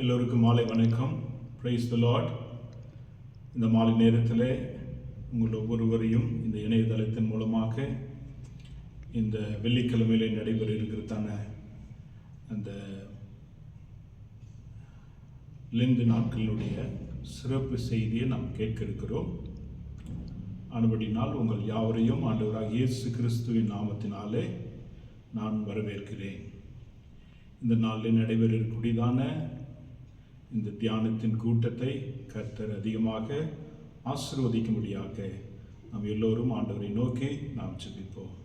எல்லோருக்கும் மாலை வணக்கம். Praise the Lord. இந்த மாலை நேரத்தில் உங்கள் ஒவ்வொருவரையும் இந்த இணையதளத்தின் மூலமாக இந்த வெள்ளிக்கிழமையிலே நடைபெற இருக்கிறதான அந்த லெந்து நாட்களுடைய சிறப்பு செய்தியை நாம் கேட்க இருக்கிறோம். ஆனபடினால் உங்கள் யாவரையும் ஆண்டவராகிய இயேசு கிறிஸ்துவின் நாமத்தினாலே நான் வரவேற்கிறேன். இந்த நாளில் நடைபெற இருக்கக்கூடியதான இந்த தியானத்தின் கூட்டத்தை கர்த்தர் அதிகமாக ஆசீர்வதிக்கும்படியாக நாம் எல்லோரும் ஆண்டவரை நோக்கி நாம் ஜெபிப்போம்.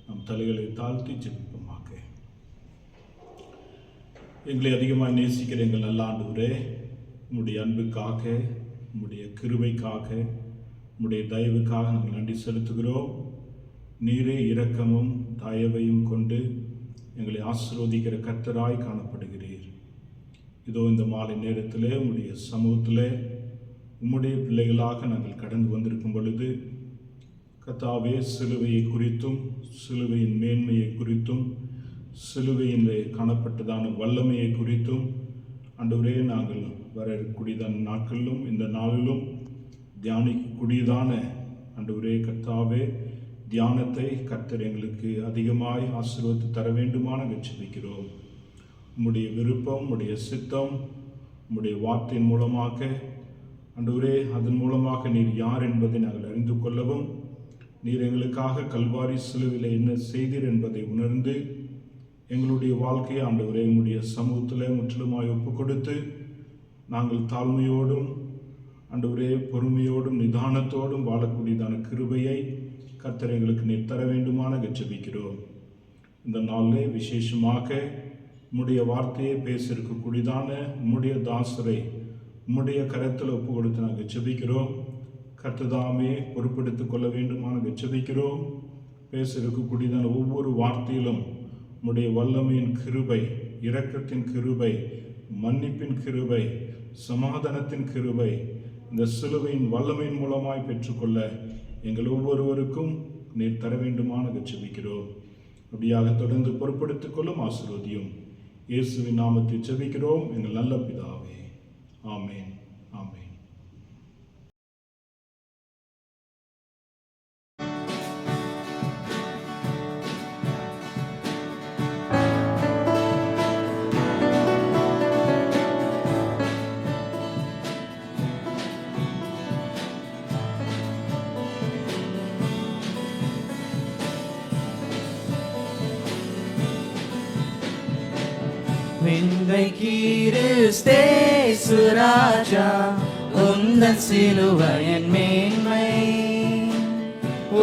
நம் தலைகளை தாழ்த்தி ஜெபிப்போமாக. எங்களை அதிகமாக நேசிக்கிற எங்கள் நல்ல ஆண்டவரே, உம்முடைய அன்புக்காக, உம்முடைய கிருபைக்காக, உம்முடைய தயவுக்காக நாங்கள் நன்றி செலுத்துகிறோம். நீரே இரக்கமும் தயவையும் கொண்டு எங்களை ஆசீர்வதிக்கிற கர்த்தராய் காணப்படுகிறீர். இதோ இந்த மாலை நேரத்தில் உம்முடைய சமூகத்தில் உம்முடைய பிள்ளைகளாக நாங்கள் கடந்து வந்திருக்கும் பொழுது கர்த்தாவே, சிலுவையை குறித்தும் சிலுவையின் மேன்மையை குறித்தும் சிலுவையின் காணப்பட்டதான வல்லமையை குறித்தும் ஆண்டவரே நாங்கள் வரக்கூடியதான நாட்களிலும் இந்த நாளிலும் தியானிக்கக்கூடியதான ஆண்டவரே கர்த்தாவே, தியானத்தை கர்த்தர் எங்களுக்கு அதிகமாய் ஆசீர்வதித்து தர வேண்டுமான ஜெபிக்கிறோம். உம்முடைய விருப்பம், உம்முடைய சித்தம், உம்முடைய வார்த்தையின் மூலமாக ஆண்டவரே, அதன் மூலமாக நீர் யார் என்பதை நாங்கள் அறிந்து கொள்ளவும், நீர் எங்களுக்காக கல்வாரி சிலுவையில் என்ன செய்தீர் என்பதை உணர்ந்து எங்களுடைய வாழ்க்கையை ஆண்டவரே உம்முடைய சமூகத்தில் முற்றிலுமாய் ஒப்பு கொடுத்து நாங்கள் தாழ்மையோடும் ஆண்டவரே பொறுமையோடும் நிதானத்தோடும் வாழக்கூடியதான கிருபையை கர்த்தர் எங்களுக்கு நீர் தர வேண்டுமான ஜெபிக்கிறோம். இந்த நாளிலே விசேஷமாக உம்முடைய வார்த்தையை பேசியிருக்கக்கூடியதான உம்முடைய தாசரை உம்முடைய கரத்தில் ஒப்பு கொடுத்து நாங்கள் ஜெபிக்கிறோம். கர்த்ததாமே பொறுப்பெடுத்துக் கொள்ள வேண்டுமான ஜெபிக்கிறோம். பேசியிருக்கக்கூடியதான ஒவ்வொரு வார்த்தையிலும் உம்முடைய வல்லமையின் கிருபை, இரக்கத்தின் கிருபை, மன்னிப்பின் கிருபை, சமாதானத்தின் கிருபை இந்த சிலுவையின் வல்லமையின் மூலமாய் பெற்றுக்கொள்ள எங்கள் ஒவ்வொருவருக்கும் நீர் தர வேண்டுமான ஜெபிக்கிறோம். அப்படியாக தொடர்ந்து பொறுப்படுத்திக் கொள்ளும் ஆசீர்வதியும். இயேசுவின் நாமத்தில் ஜெபிக்கிறோம் எங்கள் நல்ல பிதாவே. ஆமென், ஆமென். கிறிஸ்தேசு ராஜா, உந்தன் சிலுவையின் மேன்மை,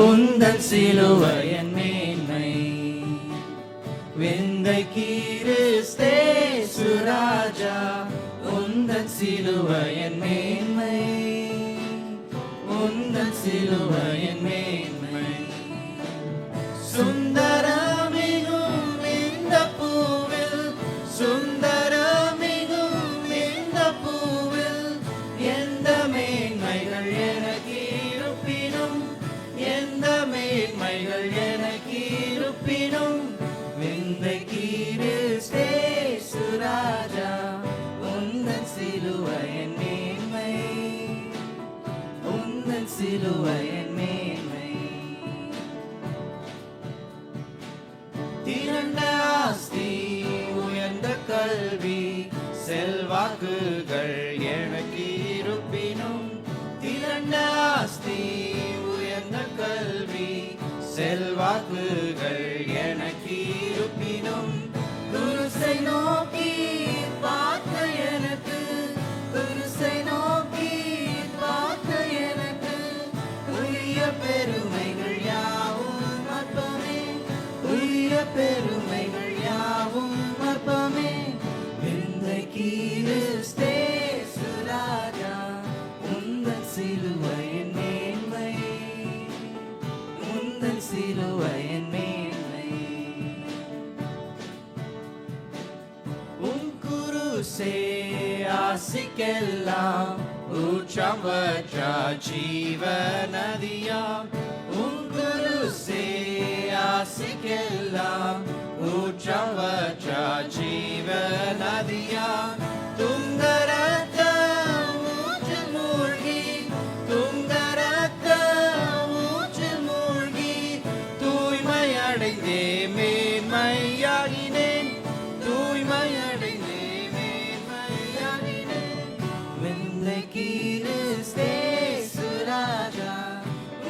உந்தன் சிலுவையின் மேன்மை. விந்தை கிறிஸ்தேசு ராஜா, உந்தன் சிலுவையின் மேன்மை, உந்தன் சிலுவையின் மேன்மை. சுந்தரமிகும் இந்த பூவில், சுந்தரமிகும் இந்த பூவில் எந்த மேன்மைகள் எனக்கு இருப்பினும், எந்த மேன்மைகள் எனக்கு இருப்பினும், விந்தை கிறிஸ்தேசு ராஜா, உந்தன் சிலுவையின் மேன்மை, உந்தன் சிலுவையின் மேன்மை. திரண்ட ஆஸ்தி, உயர்ந்த கல்வி, செல்வாக்குகள் எனக்கு இருப்பினும், திரண்ட ஆஸ்தி, உயர்ந்த கல்வி, செல்வாக்குகள் எனக்கு இருப்பினும், குருசை நோக்கி பார்த்த எனக்கு, குருசை நோக்கி பார்த்த எனக்கு, உரிய பெருமைகள் யாவும் அற்பமே, உரிய பெருமைகள் யாவும் அற்பமே. விந்தை கிறிஸ்தேசு ராஜா, உந்தன் சிலுவையின் மேன்மை, உந்தன் சிலுவையின் மேன்மை. உன் குருசே ஆசிக்கெல்லாம் ஊற்றம் வற்ற ஜீவ நதியாம், உன் குருசே ஆசிக்கெல்லாம் ஊற்றவற்ற ஜீவ நதியாம், துங்கரத்த ஊற்றில் மூழ்கி துங்கரத்த ஊற்றில் மூழ்கி தூய்மையடைந்தே மேன்மையாகினேன் தூய்மையடைந்தே மேன்மையாகினேன் விந்தை கிறிஸ்தே சுராஜா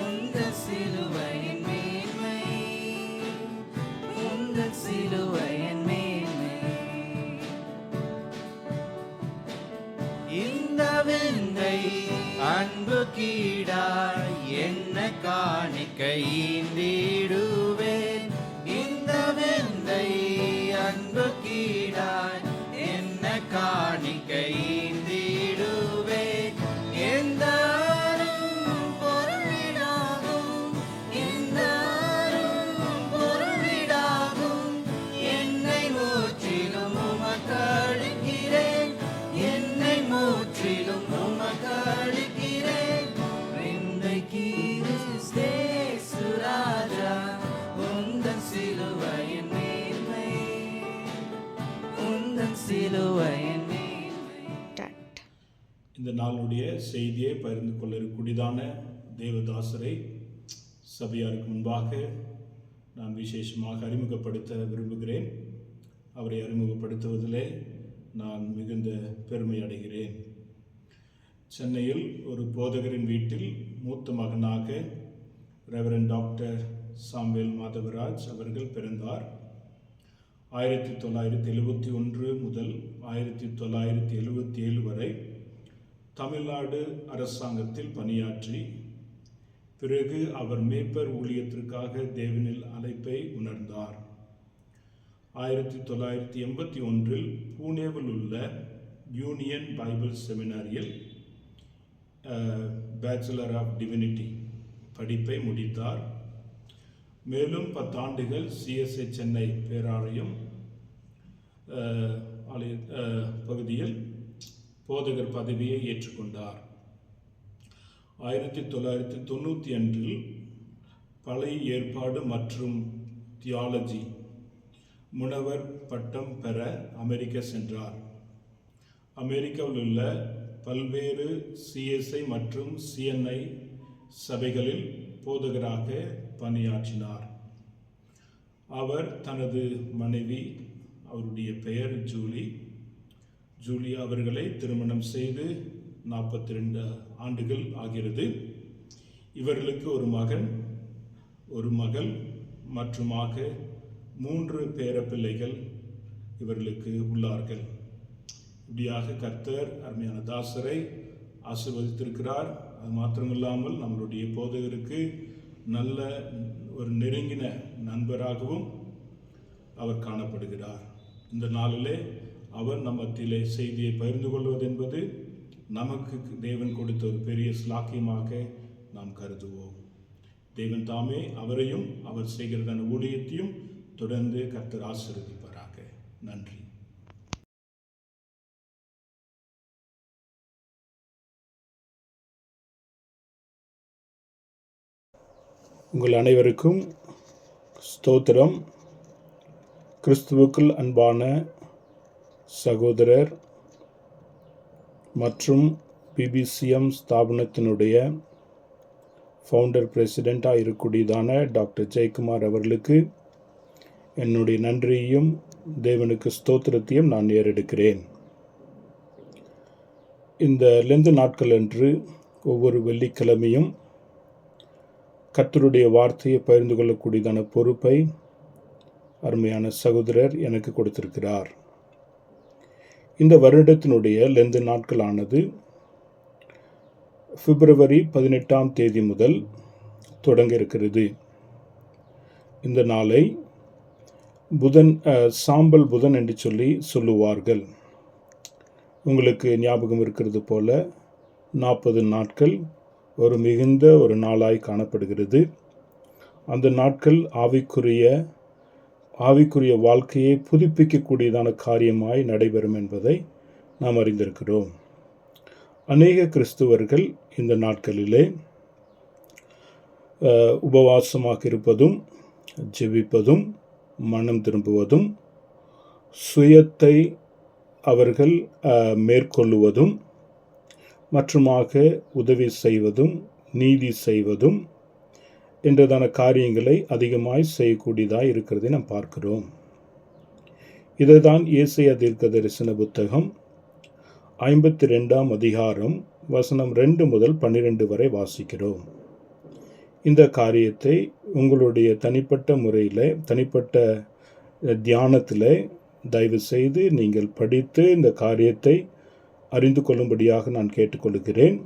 உந்தன் சிலுவையின் மேன்மை உந்தன் சிலுவையின் மேன்மை இந்த விந்தை அன்பு கீடாய் என்ன காணிக்கை ஈந்திடுவேன் இந்த விந்தை அன்பு கீடாய் என்ன காணிக்கை ஈந்திடுவேன் எந்த அரும் பொருளிடாகும் எந்த அரும் பொருளிடாகும் என்னை முற்றிலும் உமக்களிக்கிறேன் என்னை முற்றிலும் உமக்களிக்கிறேன் விந்தை கிறிஸ்தே சுராஜா உந்தன் சிலுவையின் மேன்மை உந்தன் சிலுவையின் மேன்மை. இந்த நாளுடைய செய்தியை பகிர்ந்து கொள்ள இருக்கக்கூடியதான தேவதாசரை சபையாருக்கு முன்பாக நான் விசேஷமாக அறிமுகப்படுத்த விரும்புகிறேன். அவரை அறிமுகப்படுத்துவதிலே நான் மிகுந்த பெருமை அடைகிறேன். சென்னையில் ஒரு போதகரின் வீட்டில் மூத்த மகனாக ரெவரண்ட் டாக்டர் சாமுவேல் மாதவராஜ் அவர்கள் பிறந்தார். 1971 முதல் 1977 வரை தமிழ்நாடு அரசாங்கத்தில் பணியாற்றி பிறகு அவர் மேய்ப்பர் ஊழியத்திற்காக தேவனில் அழைப்பை உணர்ந்தார். 1981 பூனேவில் உள்ள யூனியன் பைபிள் செமினாரியில் பேச்சுலர் ஆஃப் டிவினிட்டி படிப்பை முடித்தார். மேலும் 10 ஆண்டுகள் CSI சென்னை பேராலயம் பகுதியில் போதகர் பதவியை ஏற்றுக்கொண்டார். 1992 பழைய ஏற்பாடு மற்றும் தியாலஜி முனைவர் பட்டம் பெற அமெரிக்கா சென்றார். அமெரிக்காவில் உள்ள பல்வேறு CSI மற்றும் CNI சபைகளில் போதகராக பணியாற்றினார். அவர் தனது மனைவி, அவருடைய பெயர் ஜூலியா அவர்களை திருமணம் செய்து 42 ஆண்டுகள் ஆகிறது. இவர்களுக்கு ஒரு மகன், ஒரு மகள் மற்றுமாக 3 பேரப்பிள்ளைகள் இவர்களுக்கு உள்ளார்கள். இப்படியாக கர்த்தர் அருமையான தாசரை ஆசீர்வதித்திருக்கிறார். அது மாத்திரமில்லாமல் நம்மளுடைய போதகருக்கு நல்ல ஒரு நெருங்கின நண்பராகவும் அவர் காணப்படுகிறார். இந்த நாளிலே அவர் நம் மத்தியிலே செய்தியை பகிர்ந்து கொள்வது என்பது நமக்கு தேவன் கொடுத்த ஒரு பெரிய ஸ்லாக்கியமாக நாம் கருதுவோம். தேவன் தாமே அவரையும் அவர் செய்கிறதான ஊழியத்தையும் தொடர்ந்து கர்த்தர் ஆசீர்வதிப்பாராக. நன்றி. உங்கள் அனைவருக்கும் ஸ்தோத்திரம். கிறிஸ்துவுக்குள் அன்பான சகோதரர் மற்றும் BBCM ஸ்தாபனத்தினுடைய ஃபவுண்டர் பிரசிடெண்ட்டாக இருக்கக்கூடியதான டாக்டர் ஜெயக்குமார் அவர்களுக்கு என்னுடைய நன்றியையும் தேவனுக்கு ஸ்தோத்திரத்தையும் நான் ஏறெடுக்கிறேன். இந்த லெந்து நாட்கள் அன்று ஒவ்வொரு வெள்ளிக்கிழமையும் கர்த்தருடைய வார்த்தையை பகிர்ந்து கொள்ளக்கூடியதான பொறுப்பை அருமையான சகோதரர் எனக்கு கொடுத்திருக்கிறார். இந்த வருடத்தினுடைய லெந்து நாட்களானது பிப்ரவரி 18ஆம் தேதி முதல் தொடங்க இருக்கிறது. இந்த நாளை சாம்பல் புதன் என்று சொல்லுவார்கள். உங்களுக்கு ஞாபகம் இருக்கிறது போல 40 நாட்கள் ஒரு மிகுந்த ஒரு நாளாய் காணப்படுகிறது. அந்த நாட்கள் ஆவிக்குரிய வாழ்க்கையை புதுப்பிக்கக்கூடியதான காரியமாய் நடைபெறும் என்பதை நாம் அறிந்திருக்கிறோம். அநேக கிறிஸ்துவர்கள் இந்த நாட்களிலே உபவாசமாக இருப்பதும், ஜெபிப்பதும், மனம் திரும்புவதும், சுயத்தை அவர்கள் மேற்கொள்ளுவதும் மற்றுமாக உதவி செய்வதும் நீதி செய்வதும் என்றதான காரியங்களை அதிகமாய் செய்யக்கூடியதாக இருக்கிறதை நாம் பார்க்கிறோம். இதை தான் ஏசாயா தீர்க்க தரிசன புத்தகம் 52ஆம் அதிகாரம் வசனம் 2 முதல் 12 வரை வாசிக்கிறோம். இந்த காரியத்தை உங்களுடைய தனிப்பட்ட முறையில் தனிப்பட்ட தியானத்தில் தயவு செய்து நீங்கள் படித்து இந்த காரியத்தை அறிந்து கொள்ளும்படியாக நான் கேட்டுக்கொள்கிறேன்.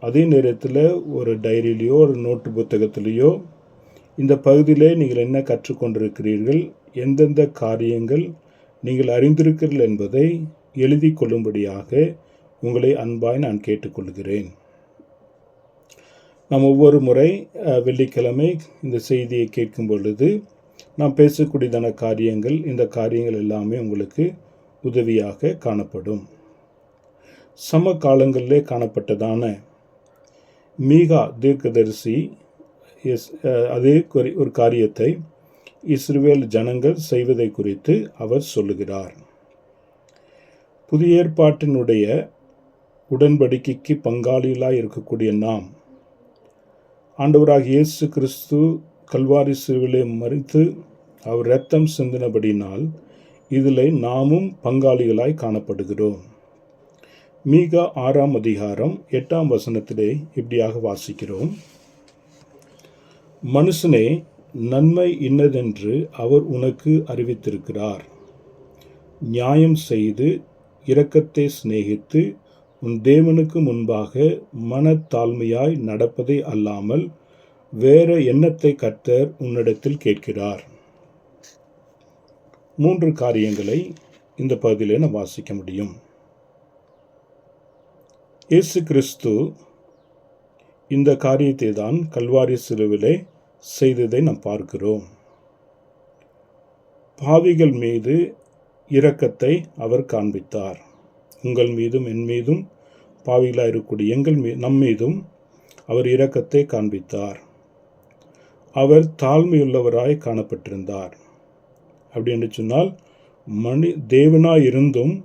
அதே நேரத்தில் ஒரு டைரியிலையோ ஒரு நோட்டு புத்தகத்திலேயோ இந்த பகுதியிலே நீங்கள் என்ன கற்றுக்கொண்டிருக்கிறீர்கள், எந்தெந்த காரியங்கள் நீங்கள் அறிந்திருக்கிறீர்கள் என்பதை எழுதி கொள்ளும்படியாக உங்களை அன்பாய் நான் கேட்டுக்கொள்கிறேன். நாம் ஒவ்வொரு முறை வெள்ளிக்கிழமை இந்த செய்தியை கேட்கும் பொழுது நாம் பேசக்கூடியதான காரியங்கள், இந்த காரியங்கள் எல்லாமே உங்களுக்கு உதவியாக காணப்படும். சம காலங்களிலே காணப்பட்டதான மீகா தீர்க்கதரிசி அதே ஒரு காரியத்தை இஸ்ரவேல் ஜனங்கள் செய்வதை குறித்து அவர் சொல்லுகிறார். புதிய ஏற்பாட்டினுடைய உடன்படிக்கைக்கு பங்காளிகளாய் இருக்கக்கூடிய நாம், ஆண்டவராகிய இயேசு கிறிஸ்து கல்வாரி சிலுவையிலே மரித்து அவர் இரத்தம் சிந்தினபடினால் இதில் நாமும் பங்காளிகளாய் காணப்படுகிறோம். மீகா 6ஆம் அதிகாரம் 8ஆம் வசனத்திலே இப்படியாக வாசிக்கிறோம். மனுஷனே, நன்மை இன்னதென்று அவர் உனக்கு அறிவித்திருக்கிறார். நியாயம் செய்து இரக்கத்தை சிநேகித்து உன் தேவனுக்கு முன்பாக மனத்தாழ்மையாய் நடப்பதை அல்லாமல் வேற எண்ணத்தை கர்த்தர் உன்னிடத்தில் கேட்கிறார். 3 காரியங்களை இந்த பகுதியிலே நாம் வாசிக்க முடியும். இயேசு கிறிஸ்து இந்த காரியத்தை தான் கல்வாரி சிலுவிலே செய்ததை நாம் பார்க்கிறோம். பாவிகள் மீது இரக்கத்தை அவர் காண்பித்தார். உங்கள் மீதும் என் மீதும் பாவிகளாக இருக்கக்கூடிய நம் மீதும் அவர் இரக்கத்தை காண்பித்தார். அவர் தாழ்மையுள்ளவராய் காணப்பட்டிருந்தார். அப்படி என்று சொன்னால் தேவனாய் இருந்தும்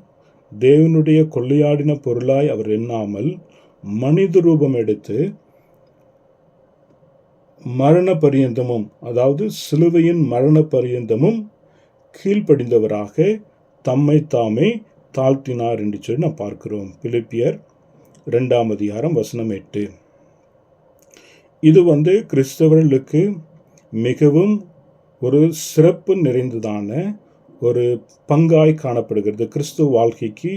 தேவனுடைய கொள்ளையாடின பொருளாய் அவர் எண்ணாமல் மனித ரூபம் எடுத்து மரண பரியந்தமும், அதாவது சிலுவையின் மரண பரியந்தமும் கீழ்ப்படிந்தவராக தம்மை தாமே தாழ்த்தினார் என்று சொல்லி நாம் பார்க்கிறோம். பிலிப்பியர் 2ஆம் அதிகாரம் வசனம் 8. இது கிறிஸ்தவர்களுக்கு மிகவும் ஒரு சிறப்பு நிறைந்ததான ஒரு பங்காய் காணப்படுகிறது. கிறிஸ்துவ வாழ்க்கைக்கு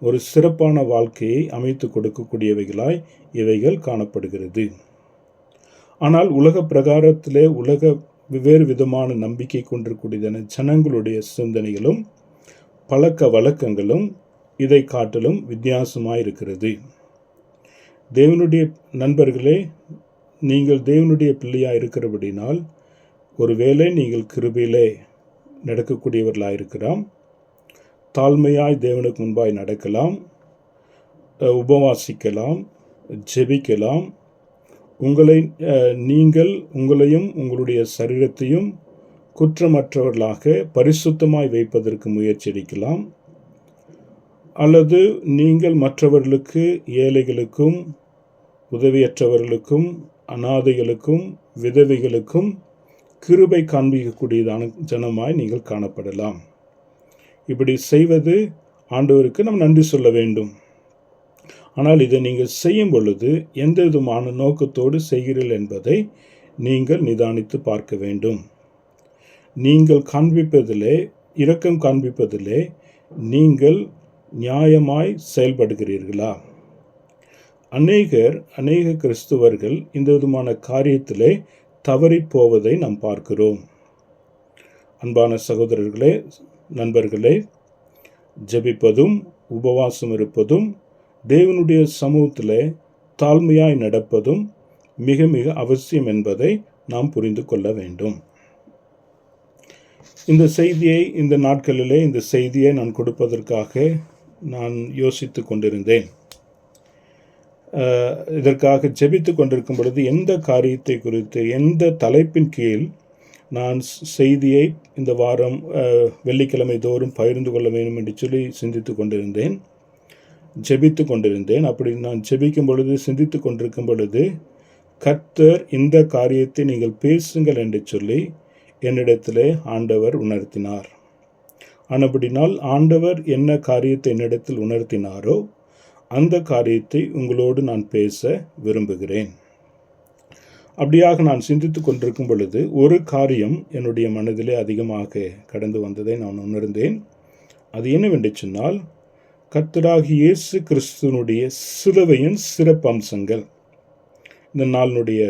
ஒரு சிறப்பான வாழ்க்கையை அமைத்து கொடுக்கக்கூடியவைகளாய் இவைகள் காணப்படுகிறது. ஆனால் உலக பிரகாரத்திலே வெவ்வேறு விதமான நம்பிக்கை கொண்டிருக்கூடியதான ஜனங்களுடைய சிந்தனைகளும் பழக்க வழக்கங்களும் இதை காட்டிலும் வித்தியாசமாக இருக்கிறது. தேவனுடைய நண்பர்களே, நீங்கள் தேவனுடைய பிள்ளையாக இருக்கிறபடினால் ஒருவேளை நீங்கள் கிருபையிலே நடக்கக்கூடியவர்களாக இருக்கலாம், தாழ்மையாய் தேவனுக்கு முன்பாய் நடக்கலாம், உபவாசிக்கலாம், ஜெபிக்கலாம், உங்களையும் உங்களுடைய சரீரத்தையும் குற்றமற்றவர்களாக பரிசுத்தமாய் வைப்பதற்கு முயற்சி எடுக்கலாம். அல்லது நீங்கள் மற்றவர்களுக்கு, ஏழைகளுக்கும், உதவியற்றவர்களுக்கும், அனாதைகளுக்கும், விதவைகளுக்கும் கிருபை காண்பிக்கக்கூடியதான ஜனமாய் நீங்கள் காணப்படலாம். இப்படி செய்வது ஆண்டவருக்கு நாம் நன்றி சொல்ல வேண்டும். ஆனால் இதை நீங்கள் செய்யும் பொழுது எந்த விதமான நோக்கத்தோடு செய்கிறீர்கள் என்பதை நீங்கள் நிதானித்து பார்க்க வேண்டும். நீங்கள் இரக்கம் காண்பிப்பதிலே நீங்கள் நியாயமாய் செயல்படுகிறீர்களா? அநேக கிறிஸ்துவர்கள் இந்த விதமான காரியத்திலே தவறி போவதை நாம் பார்க்கிறோம். அன்பான சகோதரர்களே, நண்பர்களே, ஜெபிப்பதும் உபவாசம் இருப்பதும் தேவனுடைய சமூகத்திலே தாழ்மையாய் நடப்பதும் மிக மிக அவசியம் என்பதை நாம் புரிந்து கொள்ள வேண்டும். இந்த நாட்களிலே இந்த செய்தியை நான் கொடுப்பதற்காக நான் யோசித்து கொண்டிருந்தேன். இதற்காக ஜெபித்து கொண்டிருக்கும் பொழுது எந்த காரியத்தை குறித்து, எந்த தலைப்பின் கீழ் நான் செய்தியை இந்த வாரம் வெள்ளிக்கிழமை தோறும் பகிர்ந்து கொள்ள வேண்டும் என்று சொல்லி சிந்தித்து கொண்டிருந்தேன், ஜெபித்து கொண்டிருந்தேன். அப்படி நான் ஜெபிக்கும் பொழுது, சிந்தித்து கொண்டிருக்கும் பொழுது, கர்த்தர் இந்த காரியத்தை நீங்கள் பேசுங்கள் என்று சொல்லி என்னிடத்திலே ஆண்டவர் உணர்த்தினார். ஆனபடினால் ஆண்டவர் என்ன காரியத்தை என்னிடத்தில் உணர்த்தினாரோ அந்த காரியத்தை உங்களோடு நான் பேச விரும்புகிறேன். அப்படியாக நான் சிந்தித்து கொண்டிருக்கும் பொழுது ஒரு காரியம் என்னுடைய மனதிலே அதிகமாக கடந்து வந்ததை நான் உணர்ந்தேன். அது என்னவென்று சொன்னால், கர்த்தராகிய இயேசு கிறிஸ்துவனுடைய சிலுவையின் சிறப்பம்சங்கள். இந்த நாளினுடைய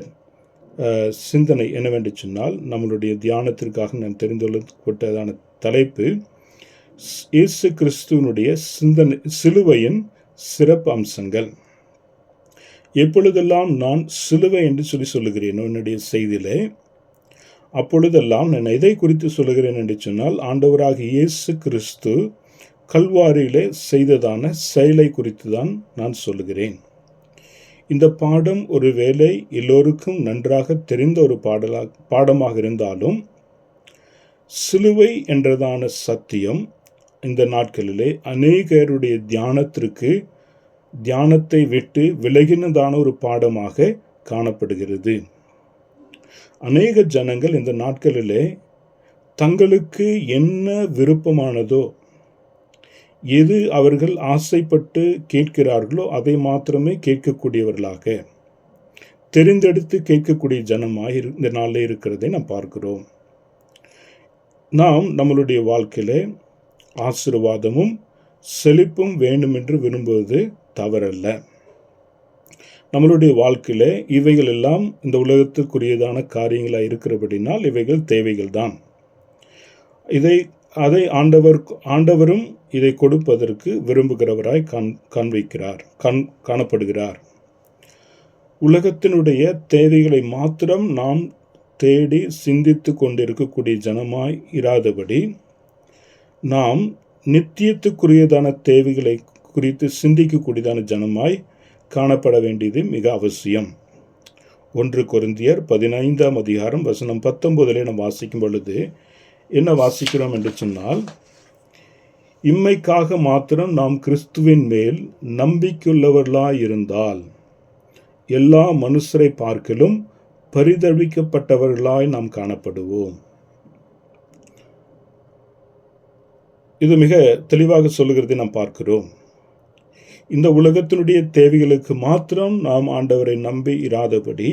சிந்தனை என்னவென்று சொன்னால், நம்மளுடைய தியானத்திற்காக நான் தெரிந்துகொள்ளப்பட்டதான தலைப்பு இயேசு கிறிஸ்துவனுடைய சிலுவையின் சிறப்பு அம்சங்கள். எப்பொழுதெல்லாம் நான் சிலுவை என்று சொல்லுகிறேனோ என்னுடைய செய்தியிலே, அப்பொழுதெல்லாம் நான் எதை குறித்து சொல்லுகிறேன் என்று சொன்னால், ஆண்டவராகிய இயேசு கிறிஸ்து கல்வாரியிலே செய்ததான செயலை குறித்து தான் நான் சொல்லுகிறேன். இந்த பாடம் ஒருவேளை எல்லோருக்கும் நன்றாக தெரிந்த ஒரு பாடமாக இருந்தாலும், சிலுவை என்றதான சத்தியம் இந்த நாட்களிலே அநேகருடைய தியானத்தை விட்டு விலகினதான ஒரு பாடமாக காணப்படுகிறது. அநேக ஜனங்கள் இந்த நாட்களிலே தங்களுக்கு என்ன விருப்பமானதோ, எது அவர்கள் ஆசைப்பட்டு கேட்கிறார்களோ அதை மாத்திரமே கேட்கக்கூடியவர்களாக, தெரிந்தெடுத்து கேட்கக்கூடிய ஜனமாக இந்த நாளில் இருக்கிறதை நாம் பார்க்கிறோம். நாம் நம்மளுடைய வாழ்க்கையிலே ஆசீர்வாதமும் செழிப்பும் வேண்டும் என்று விரும்புவது தவறல்ல. நம்மளுடைய வாழ்க்கையிலே இவைகள் எல்லாம் இந்த உலகத்துக்குரியதான காரியங்களாக இருக்கிறபடினால் இவைகள் தேவைகள் தான். அதை ஆண்டவரும் இதை கொடுப்பதற்கு விரும்புகிறவராய் காணப்படுகிறார். உலகத்தினுடைய தேவைகளை மாத்திரம் நாம் தேடி சிந்தித்து கொண்டிருக்கக்கூடிய ஜனமாய் இராதபடி, நாம் நித்தியத்துக்குரியதான தேவைகளை குறித்து சிந்திக்கக்கூடியதான ஜனமாய் காணப்பட வேண்டியது மிக அவசியம். 1 கொரிந்தியர் 15ஆம் அதிகாரம் வசனம் 19 நாம் வாசிக்கும் பொழுது என்ன வாசிக்கிறோம் என்று சொன்னால், இம்மைக்காக மாத்திரம் நாம் கிறிஸ்துவின் மேல் நம்பிக்கையுள்ளவர்களாயிருந்தால் எல்லா மனுஷரை பார்க்கிலும் பரிதபிக்கப்பட்டவர்களாய் நாம் காணப்படுவோம். இது மிக தெளிவாக சொல்லுகிறதை நாம் பார்க்கிறோம். இந்த உலகத்தினுடைய தேவைகளுக்கு மாத்திரம் நாம் ஆண்டவரை நம்பி இராதபடி,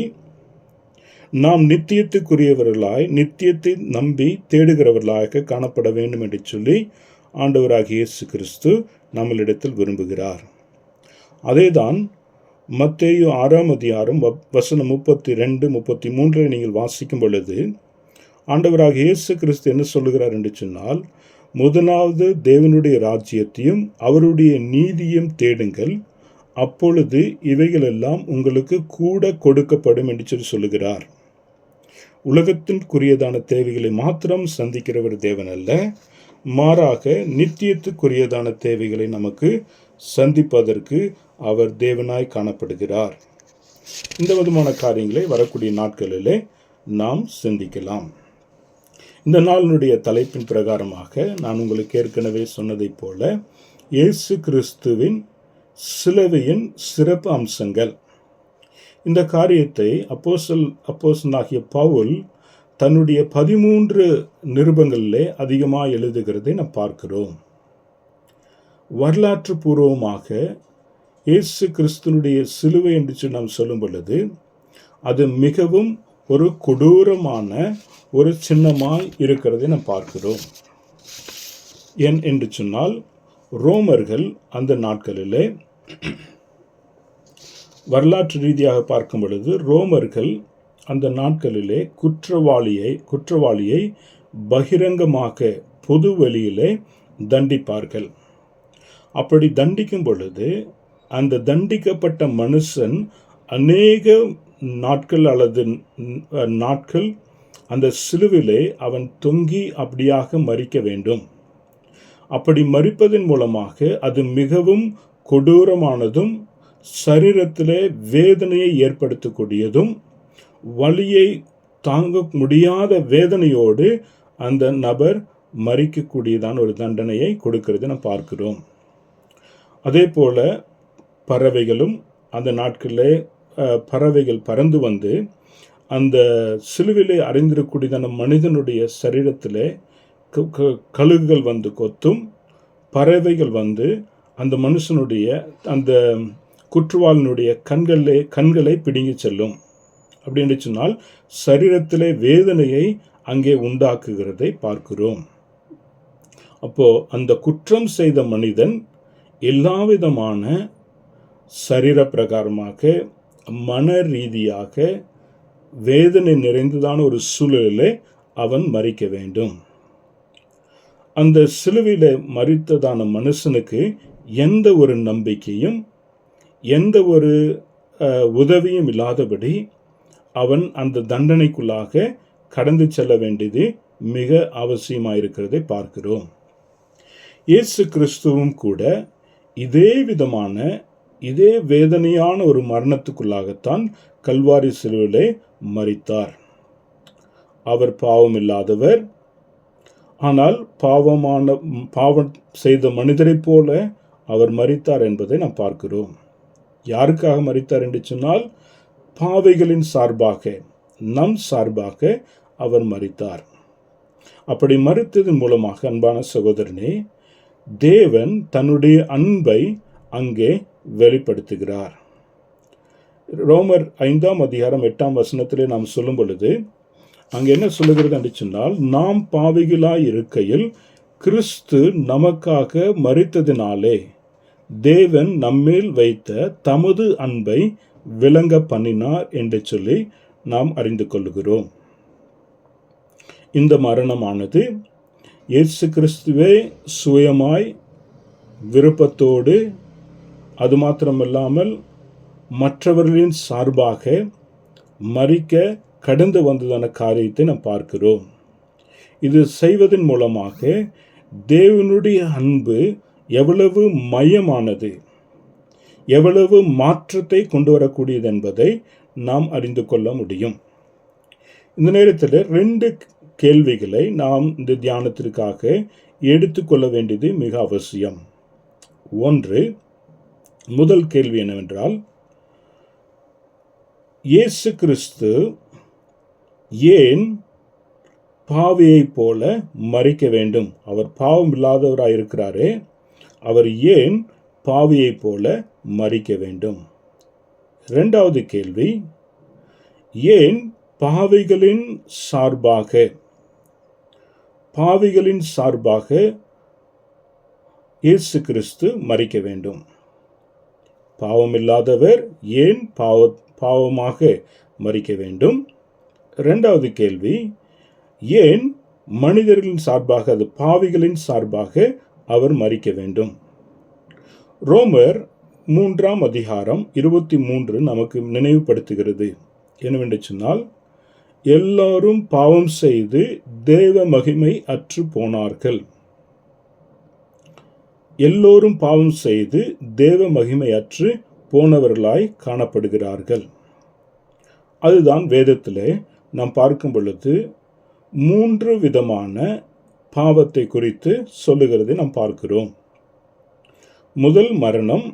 நாம் நித்தியத்துக்குரியவர்களாய் நித்தியத்தை நம்பி தேடுகிறவர்களாக காணப்பட வேண்டும் என்று சொல்லி ஆண்டவராகிய இயேசு கிறிஸ்து நம்மளிடத்தில் விரும்புகிறார். அதேதான் மத்தேயு 6ஆம் அதிகாரம் வசனம் 32, 33 நீங்கள் வாசிக்கும் பொழுது ஆண்டவராகிய இயேசு கிறிஸ்து என்ன சொல்லுகிறார் என்று சொன்னால், முதலாவது தேவனுடைய ராஜ்யத்தையும் அவருடைய நீதியும் தேடுங்கள், அப்பொழுது இவைகளெல்லாம் உங்களுக்கு கூட கொடுக்கப்படும் என்று சொல்லுகிறார். உலகத்திற்குரியதான தேவைகளை மாத்திரம் சந்திக்கிறவர் தேவன் அல்ல, மாறாக நித்தியத்துக்குரியதான தேவைகளை நமக்கு சந்திப்பதற்கு அவர் தேவனாய் காணப்படுகிறார். இந்த விதமான காரியங்களை வரக்கூடிய நாட்களிலே நாம் சிந்திக்கலாம். இந்த நாளினுடைய தலைப்பின் பிரகாரமாக நான் உங்களுக்கு ஏற்கனவே சொன்னதைப் போல, இயேசு கிறிஸ்துவின் சிலுவையின் சிறப்பு அம்சங்கள். இந்த காரியத்தை அப்போஸ்தலனாகிய பவுல் தன்னுடைய 13 நிருபங்களிலே அதிகமாக எழுதுகிறதை நாம் பார்க்கிறோம். வரலாற்று பூர்வமாக இயேசு கிறிஸ்துனுடைய சிலுவை என்று நாம் சொல்லும் பொழுது அது மிகவும் ஒரு கொடூரமான ஒரு சின்னமாய் இருக்கிறதை நாம் பார்க்கிறோம். ஏன் என்று சொன்னால், ரோமர்கள் அந்த நாட்களிலே வரலாற்று ரீதியாக பார்க்கும் பொழுது ரோமர்கள் அந்த நாட்களிலே குற்றவாளியை பகிரங்கமாக பொது வெளியிலே தண்டிப்பார்கள். அப்படி தண்டிக்கும் பொழுது அந்த தண்டிக்கப்பட்ட மனுஷன் அநேக நாட்கள் அந்த சிலுவிலே அவன் தொங்கி அப்படியாக மரிக்க வேண்டும். அப்படி மரிப்பதன் மூலமாக அது மிகவும் கொடூரமானதும், சரீரத்திலே வேதனையை ஏற்படுத்தக்கூடியதும், வலியை தாங்க முடியாத வேதனையோடு அந்த நபர் மரிக்கக்கூடியதான ஒரு தண்டனையை கொடுக்கிறதை நாம் பார்க்கிறோம். அதே போல பறவைகளும் அந்த நாட்களில் பறவைகள் பறந்து வந்து அந்த சிலுவிலே அறிந்திருக்கூடியதான மனிதனுடைய சரீரத்திலே கழுகுகள் வந்து கொத்தும், பறவைகள் வந்து அந்த மனுஷனுடைய அந்த குற்றவாளினுடைய கண்களை பிடுங்கி செல்லும். அப்படின்னு சொன்னால் சரீரத்திலே வேதனையை அங்கே உண்டாக்குகிறதை பார்க்கிறோம். அப்போ அந்த குற்றம் செய்த மனிதன் எல்லா விதமான சரீர பிரகாரமாக மன ரீதியாக வேதனை நிறைந்ததான ஒரு சூழலிலே அவன் மரிக்க வேண்டும். அந்த சிலுவையில மரித்ததான மனுஷனுக்கு எந்த ஒரு நம்பிக்கையும் எந்த ஒரு உதவியும் இல்லாதபடி அவன் அந்த தண்டனைக்குள்ளாக கடந்து செல்ல வேண்டியது மிக அவசியமாயிருக்கிறதை பார்க்கிறோம். இயேசு கிறிஸ்துவும் கூட இதே விதமான இதே வேதனையான ஒரு மரணத்துக்குள்ளாகத்தான் கல்வாரி சிலுவையிலே மரித்தார். அவர் பாவம் இல்லாதவர், ஆனால் பாவம் செய்த மனிதரைப் போல அவர் மரித்தார் என்பதை நாம் பார்க்கிறோம். யாருக்காக மரித்தார் என்று சொன்னால் பாவிகளின் சார்பாக, நம் சார்பாக அவர் மரித்தார். அப்படி மரித்ததன் மூலமாக அன்பான சகோதரனே, தேவன் தன்னுடைய அன்பை அங்கே வெளிப்படுத்துகிறார். ரோமர் 5:8 நாம் சொல்லும் பொழுது அங்கே என்ன சொல்லுகிறது என்று சொன்னால், நாம் பாவிகளாய் இருக்கையில் கிறிஸ்து நமக்காக மரித்ததினாலே தேவன் நம்மேல் வைத்த தமது அன்பை விளங்க பண்ணினார் என்று சொல்லி நாம் அறிந்து கொள்கிறோம். இந்த மரணமானது இயேசு கிறிஸ்துவே சுயமாய் விருப்பத்தோடு, அது மாத்திரமில்லாமல் மற்றவர்களின் சார்பாக மரிக்க கடந்து வந்ததான காரியத்தை நாம் பார்க்கிறோம். இது செய்வதன் மூலமாக தேவனுடைய அன்பு எவ்வளவு மையமானது, எவ்வளவு மாற்றத்தை கொண்டு வரக்கூடியது என்பதை நாம் அறிந்து கொள்ள முடியும். இந்த நேரத்தில் 2 கேள்விகளை நாம் இந்த தியானத்திற்காக எடுத்துக்கொள்ள வேண்டியது மிக அவசியம். முதல் கேள்வி என்னவென்றால், இயேசு கிறிஸ்து ஏன் பாவியைப் போல மரிக்க வேண்டும்? அவர் பாவம் இல்லாதவராக இருக்கிறாரே, அவர் ஏன் பாவியைப் போல மரிக்க வேண்டும்? 2வது கேள்வி, ஏன் பாவிகளின் சார்பாக இயேசு கிறிஸ்து மரிக்க வேண்டும்? பாவமில்லாதவர் ஏன் பாவமாக மரிக்க வேண்டும்? 2வது கேள்வி, ஏன் மனிதர்களின் சார்பாக, அது பாவிகளின் சார்பாக அவர் மரிக்க வேண்டும்? ரோமர் 3:23 நமக்கு நினைவுபடுத்துகிறது. என்னவென்று சொன்னால், எல்லாரும் பாவம் செய்து தேவ மகிமை அற்று போனார்கள். எல்லோரும் பாவம் செய்து தேவ மகிமை அற்று போனவர்களாய் காணப்படுகிறார்கள். அதுதான் வேதத்திலே நாம் பார்க்கும் பொழுது 3 விதமான பாவத்தை குறித்து சொல்லுகிறதை நாம் பார்க்கிறோம். முதல் மரணம்,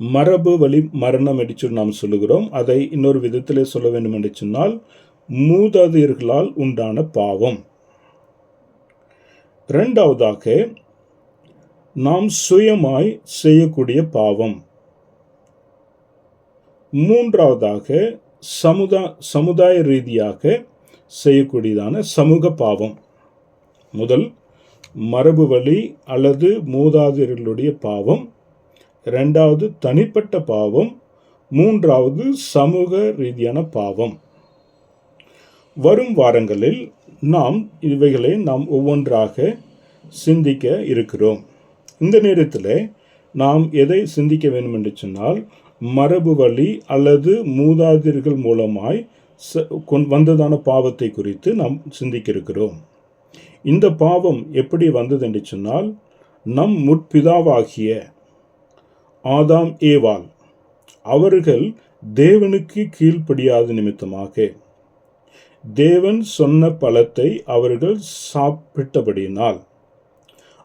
மரபு வழி மரணம் என்று சொல்லி நாம் சொல்லுகிறோம். அதை இன்னொரு விதத்திலே சொல்ல வேண்டும் என்று சொன்னால், மூதாதையர்களால் உண்டான பாவம். 2வதாக நாம் சுயமாய் செய்யக்கூடிய பாவம். 3வதாக சமுதாய ரீதியாக செய்யக்கூடியதான சமூக பாவம். முதல் மரபு வழி அல்லது மூதாதையர்களுடைய பாவம், 2வது தனிப்பட்ட பாவம், 3வது சமூக ரீதியான பாவம். வரும் வாரங்களில் நாம் இவைகளை ஒவ்வொன்றாக சிந்திக்க இருக்கிறோம். இந்த நேரத்தில் நாம் எதை சிந்திக்க வேண்டும் என்று சொன்னால், மரபு வழி அல்லது மூதாதையர்கள் மூலமாய் வந்ததான பாவத்தை குறித்து நாம் சிந்திக்க இருக்கிறோம். இந்த பாவம் எப்படி வந்தது என்று சொன்னால், நம் முற்பிதாவாகிய ஆதாம் ஏவாள் அவர்கள் தேவனுக்கு கீழ்ப்படியாத நிமித்தமாக தேவன் சொன்ன பழத்தை அவர்கள் சாப்பிட்டபடியினால்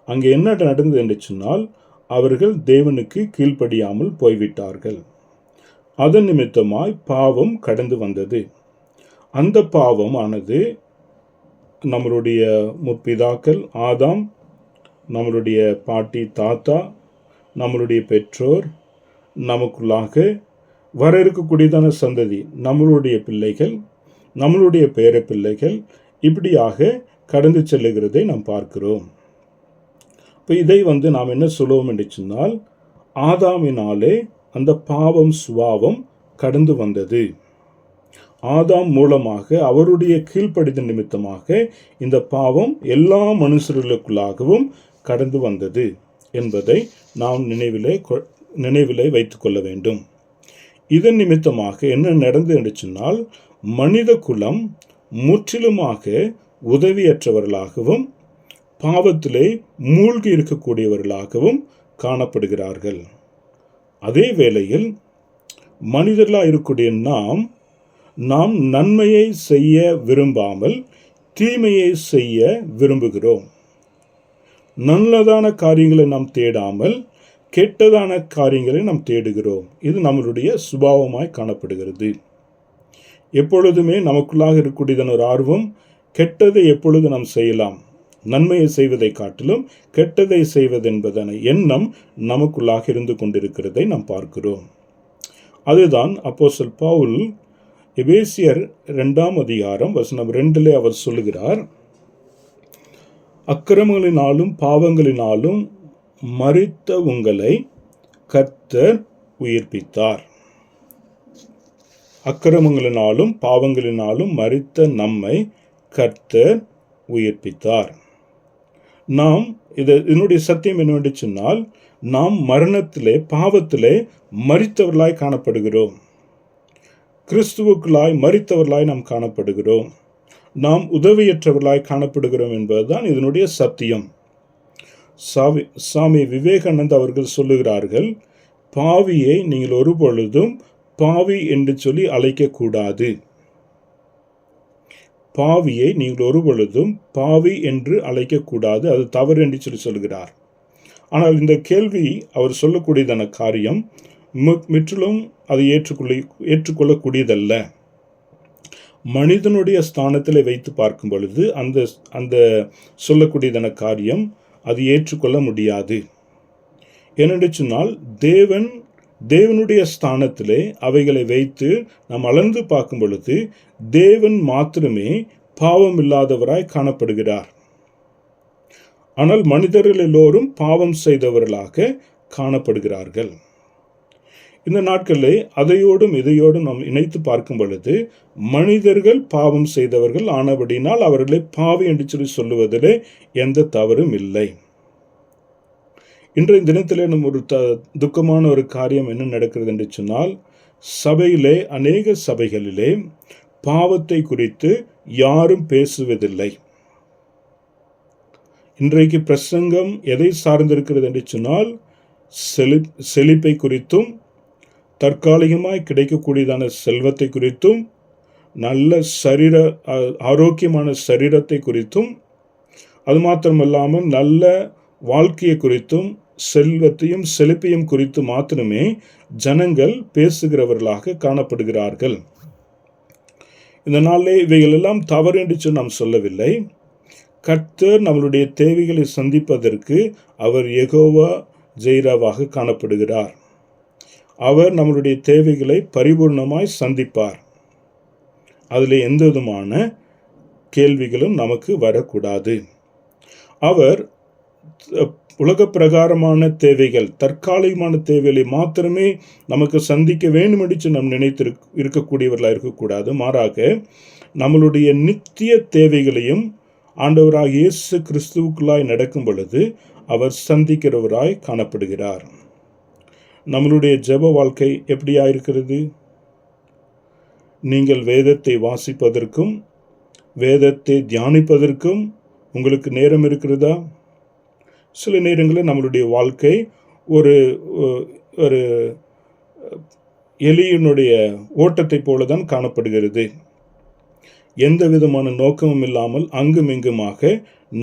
அங்கே என்ன நடந்தது என்று சொன்னால், அவர்கள் தேவனுக்கு கீழ்ப்படியாமல் போய்விட்டார்கள். அதன் நிமித்தமாய் பாவம் கடந்து வந்தது. அந்த பாவம் ஆனது நம்மளுடைய முற்பிதாக்கள் ஆதாம், நம்மளுடைய பாட்டி தாத்தா, நம்மளுடைய பெற்றோர், நமக்குள்ளாக வர இருக்கக்கூடியதான சந்ததி, நம்மளுடைய பிள்ளைகள், நம்மளுடைய பேர பிள்ளைகள், இப்படியாக கடந்து செல்லுகிறதை நாம் பார்க்கிறோம். இப்போ இதை நாம் என்ன சொல்லுவோம் என்று சொன்னால், ஆதாமினாலே அந்த பாவம் சுபாவம் கடந்து வந்தது. ஆதாம் மூலமாக அவருடைய கீழ்ப்படிதல் நிமித்தமாக இந்த பாவம் எல்லா மனுஷர்களுக்குள்ளாகவும் கடந்து வந்தது என்பதை நாம் நினைவிலே வைத்துக்கொள்ள வேண்டும். இதன் நிமித்தமாக என்ன நடந்தது என்று சொன்னால், மனித குலம் முற்றிலுமாக உதவியற்றவர்களாகவும் பாவத்திலே மூழ்கி இருக்கக்கூடியவர்களாகவும் காணப்படுகிறார்கள். அதே வேளையில் மனிதர்களாக இருக்கக்கூடிய நாம் நன்மையை செய்ய விரும்பாமல் தீமையை செய்ய விரும்புகிறோம். நல்லதான காரியங்களை நாம் தேடாமல் கெட்டதான காரியங்களை நாம் தேடுகிறோம். இது நம்மளுடைய சுபாவமாய் காணப்படுகிறது. எப்பொழுதுமே நமக்குள்ளாக இருக்கக்கூடியதான ஒரு ஆர்வம், கெட்டதை எப்பொழுது நாம் செய்யலாம், நன்மையை செய்வதை காட்டிலும் கெட்டதை செய்வதென்பதான எண்ணம் நமக்குள்ளாக இருந்து கொண்டிருக்கிறதை நாம் பார்க்கிறோம். அதுதான் அப்போஸ்தலன் பவுல் எபேசியர் 2ஆம் அதிகாரம் வசனம் 2 அவர் சொல்லுகிறார், அக்கிரமங்களினாலும் பாவங்களினாலும் மரித்த உங்களை கர்த்தர் உயிர்ப்பித்தார். அக்கிரமங்களினாலும் பாவங்களினாலும் மரித்த நம்மை கர்த்தர் உயிர்ப்பித்தார். நாம் இதனுடைய சத்தியம் என்னவென்று சொன்னால், நாம் மரணத்திலே பாவத்திலே மரித்தவர்களாய் காணப்படுகிறோம். கிறிஸ்துவுக்குள்ளாய் மரித்தவர்களாய் நாம் காணப்படுகிறோம். நாம் உதவியற்றவர்களாய் காணப்படுகிறோம் என்பதுதான் இதனுடைய சத்தியம். சாமி விவேகானந்த் அவர்கள் சொல்லுகிறார்கள், பாவியை நீங்கள் ஒரு பொழுதும் பாவி என்று சொல்லி அழைக்கக்கூடாது. பாவியை நீங்கள் ஒரு பொழுதும் பாவி என்று அழைக்கக்கூடாது, அது தவறு என்று சொல்கிறார். ஆனால் இந்த கேள்வி அவர் சொல்லக்கூடியதான காரியம் முற்றிலும் அதை ஏற்றுக்கொள்ளக்கூடியதல்ல. மனிதனுடைய ஸ்தானத்தில் வைத்து பார்க்கும் பொழுது அந்த சொல்லக்கூடியதான காரியம் அது ஏற்றுக்கொள்ள முடியாது. ஏனென்று சொன்னால், தேவனுடைய ஸ்தானத்திலே அவைகளை வைத்து நாம் அளந்து பார்க்கும் பொழுது தேவன் மாத்திரமே பாவம் இல்லாதவராய் காணப்படுகிறார். ஆனால் மனிதர்கள் எல்லோரும் பாவம் செய்தவர்களாக காணப்படுகிறார்கள். இந்த நாட்களிலே அதையோடும் இதையோடும் நாம் இணைத்து பார்க்கும் பொழுது மனிதர்கள் பாவம் செய்தவர்கள் ஆனபடினால் அவர்களை பாவி என்று சொல்லுவதிலே எந்த தவறும் இல்லை. இன்றைய தினத்திலே நம்ம ஒரு துக்கமான ஒரு காரியம் என்ன நடக்கிறது என்று சொன்னால், சபையிலே அநேக சபைகளிலே பாவத்தை குறித்து யாரும் பேசுவதில்லை. இன்றைக்கு பிரசங்கம் எதை சார்ந்திருக்கிறது என்று சொன்னால், செழிப்பை குறித்தும் தற்காலிகமாய் கிடைக்கக்கூடியதான செல்வத்தை குறித்தும் நல்ல ஆரோக்கியமான சரீரத்தை குறித்தும், அது மாத்திரமல்லாமல் நல்ல வாழ்க்கையை குறித்தும் செல்வத்தையும் செழிப்பையும் குறித்து மாத்திரமே ஜனங்கள் பேசுகிறவர்களாக காணப்படுகிறார்கள். இந்த நாளிலே இவைகள் எல்லாம் தவறு என்று நாம் சொல்லவில்லை. கர்த்தர் நம்மளுடைய தேவைகளை சந்திப்பதற்கு அவர் யெகோவா ஜீராவாக காணப்படுகிறார். அவர் நம்மளுடைய தேவைகளை பரிபூர்ணமாய் சந்திப்பார். அதில் எந்த விதமான கேள்விகளும் நமக்கு வரக்கூடாது. அவர் உலக பிரகாரமான தேவைகள், தற்காலிகமான தேவைகளை மாத்திரமே நமக்கு சந்திக்க வேண்டும் என்று நாம் நினைத்து இருக்கக்கூடியவர்களாக இருக்கக்கூடாது. மாறாக நம்மளுடைய நித்திய தேவைகளையும் ஆண்டவராக இயேசு கிறிஸ்துவுக்குள்ளாய் நடக்கும் பொழுது அவர் சந்திக்கிறவராய் காணப்படுகிறார். நம்மளுடைய ஜெப வாழ்க்கை எப்படியாயிருக்கிறது? நீங்கள் வேதத்தை வாசிப்பதற்கும் வேதத்தை தியானிப்பதற்கும் உங்களுக்கு நேரம் இருக்கிறதா? சில நேரங்களில் நம்மளுடைய வாழ்க்கை ஒரு ஒரு எலியினுடைய ஓட்டத்தைப் போலதான் காணப்படுகிறது. எந்த விதமான நோக்கமும் இல்லாமல் அங்கும் இங்குமாக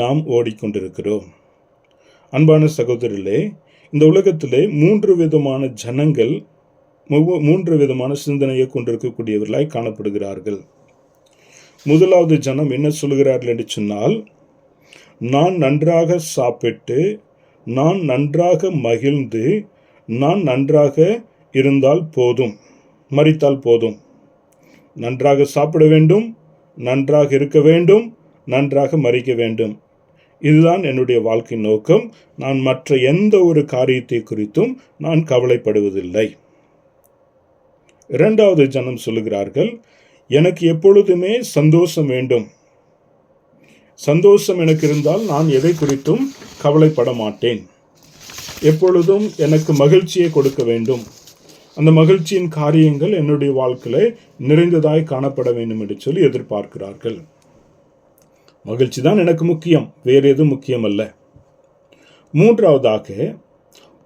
நாம் ஓடிக்கொண்டிருக்கிறோம். அன்பான சகோதரர்களே, இந்த உலகத்திலே 3 விதமான ஜனங்கள் 3 விதமான சிந்தனையை கொண்டிருக்கக்கூடியவர்களாய் காணப்படுகிறார்கள். முதலாவது ஜனம் என்ன சொல்கிறார்கள் என்று சொன்னால், நான் நன்றாக சாப்பிட்டு, நான் நன்றாக மகிழ்ந்து, நான் நன்றாக இருந்தால் போதும், மரித்தால் போதும். நன்றாக சாப்பிட வேண்டும், நன்றாக இருக்க வேண்டும், நன்றாக மரிக்க வேண்டும். இதுதான் என்னுடைய வாழ்க்கை நோக்கம். நான் மற்ற எந்த ஒரு காரியத்தை குறித்தும் நான் கவலைப்படுவதில்லை. இரண்டாவது ஜனம் சொல்லுகிறார்கள், எனக்கு எப்பொழுதுமே சந்தோஷம் வேண்டும். சந்தோஷம் எனக்கு இருந்தால் நான் எதை குறித்தும் கவலைப்பட மாட்டேன். எப்பொழுதும் எனக்கு மகிழ்ச்சியை கொடுக்க வேண்டும். அந்த மகிழ்ச்சியின் காரியங்கள் என்னுடைய வாழ்க்கையில் நிறைந்ததாய் காணப்பட வேண்டும் என்று சொல்லி எதிர்பார்க்கிறார்கள். மகிழ்ச்சி தான் எனக்கு முக்கியம், வேறு எதுவும் முக்கியம் அல்ல. மூன்றாவதாக,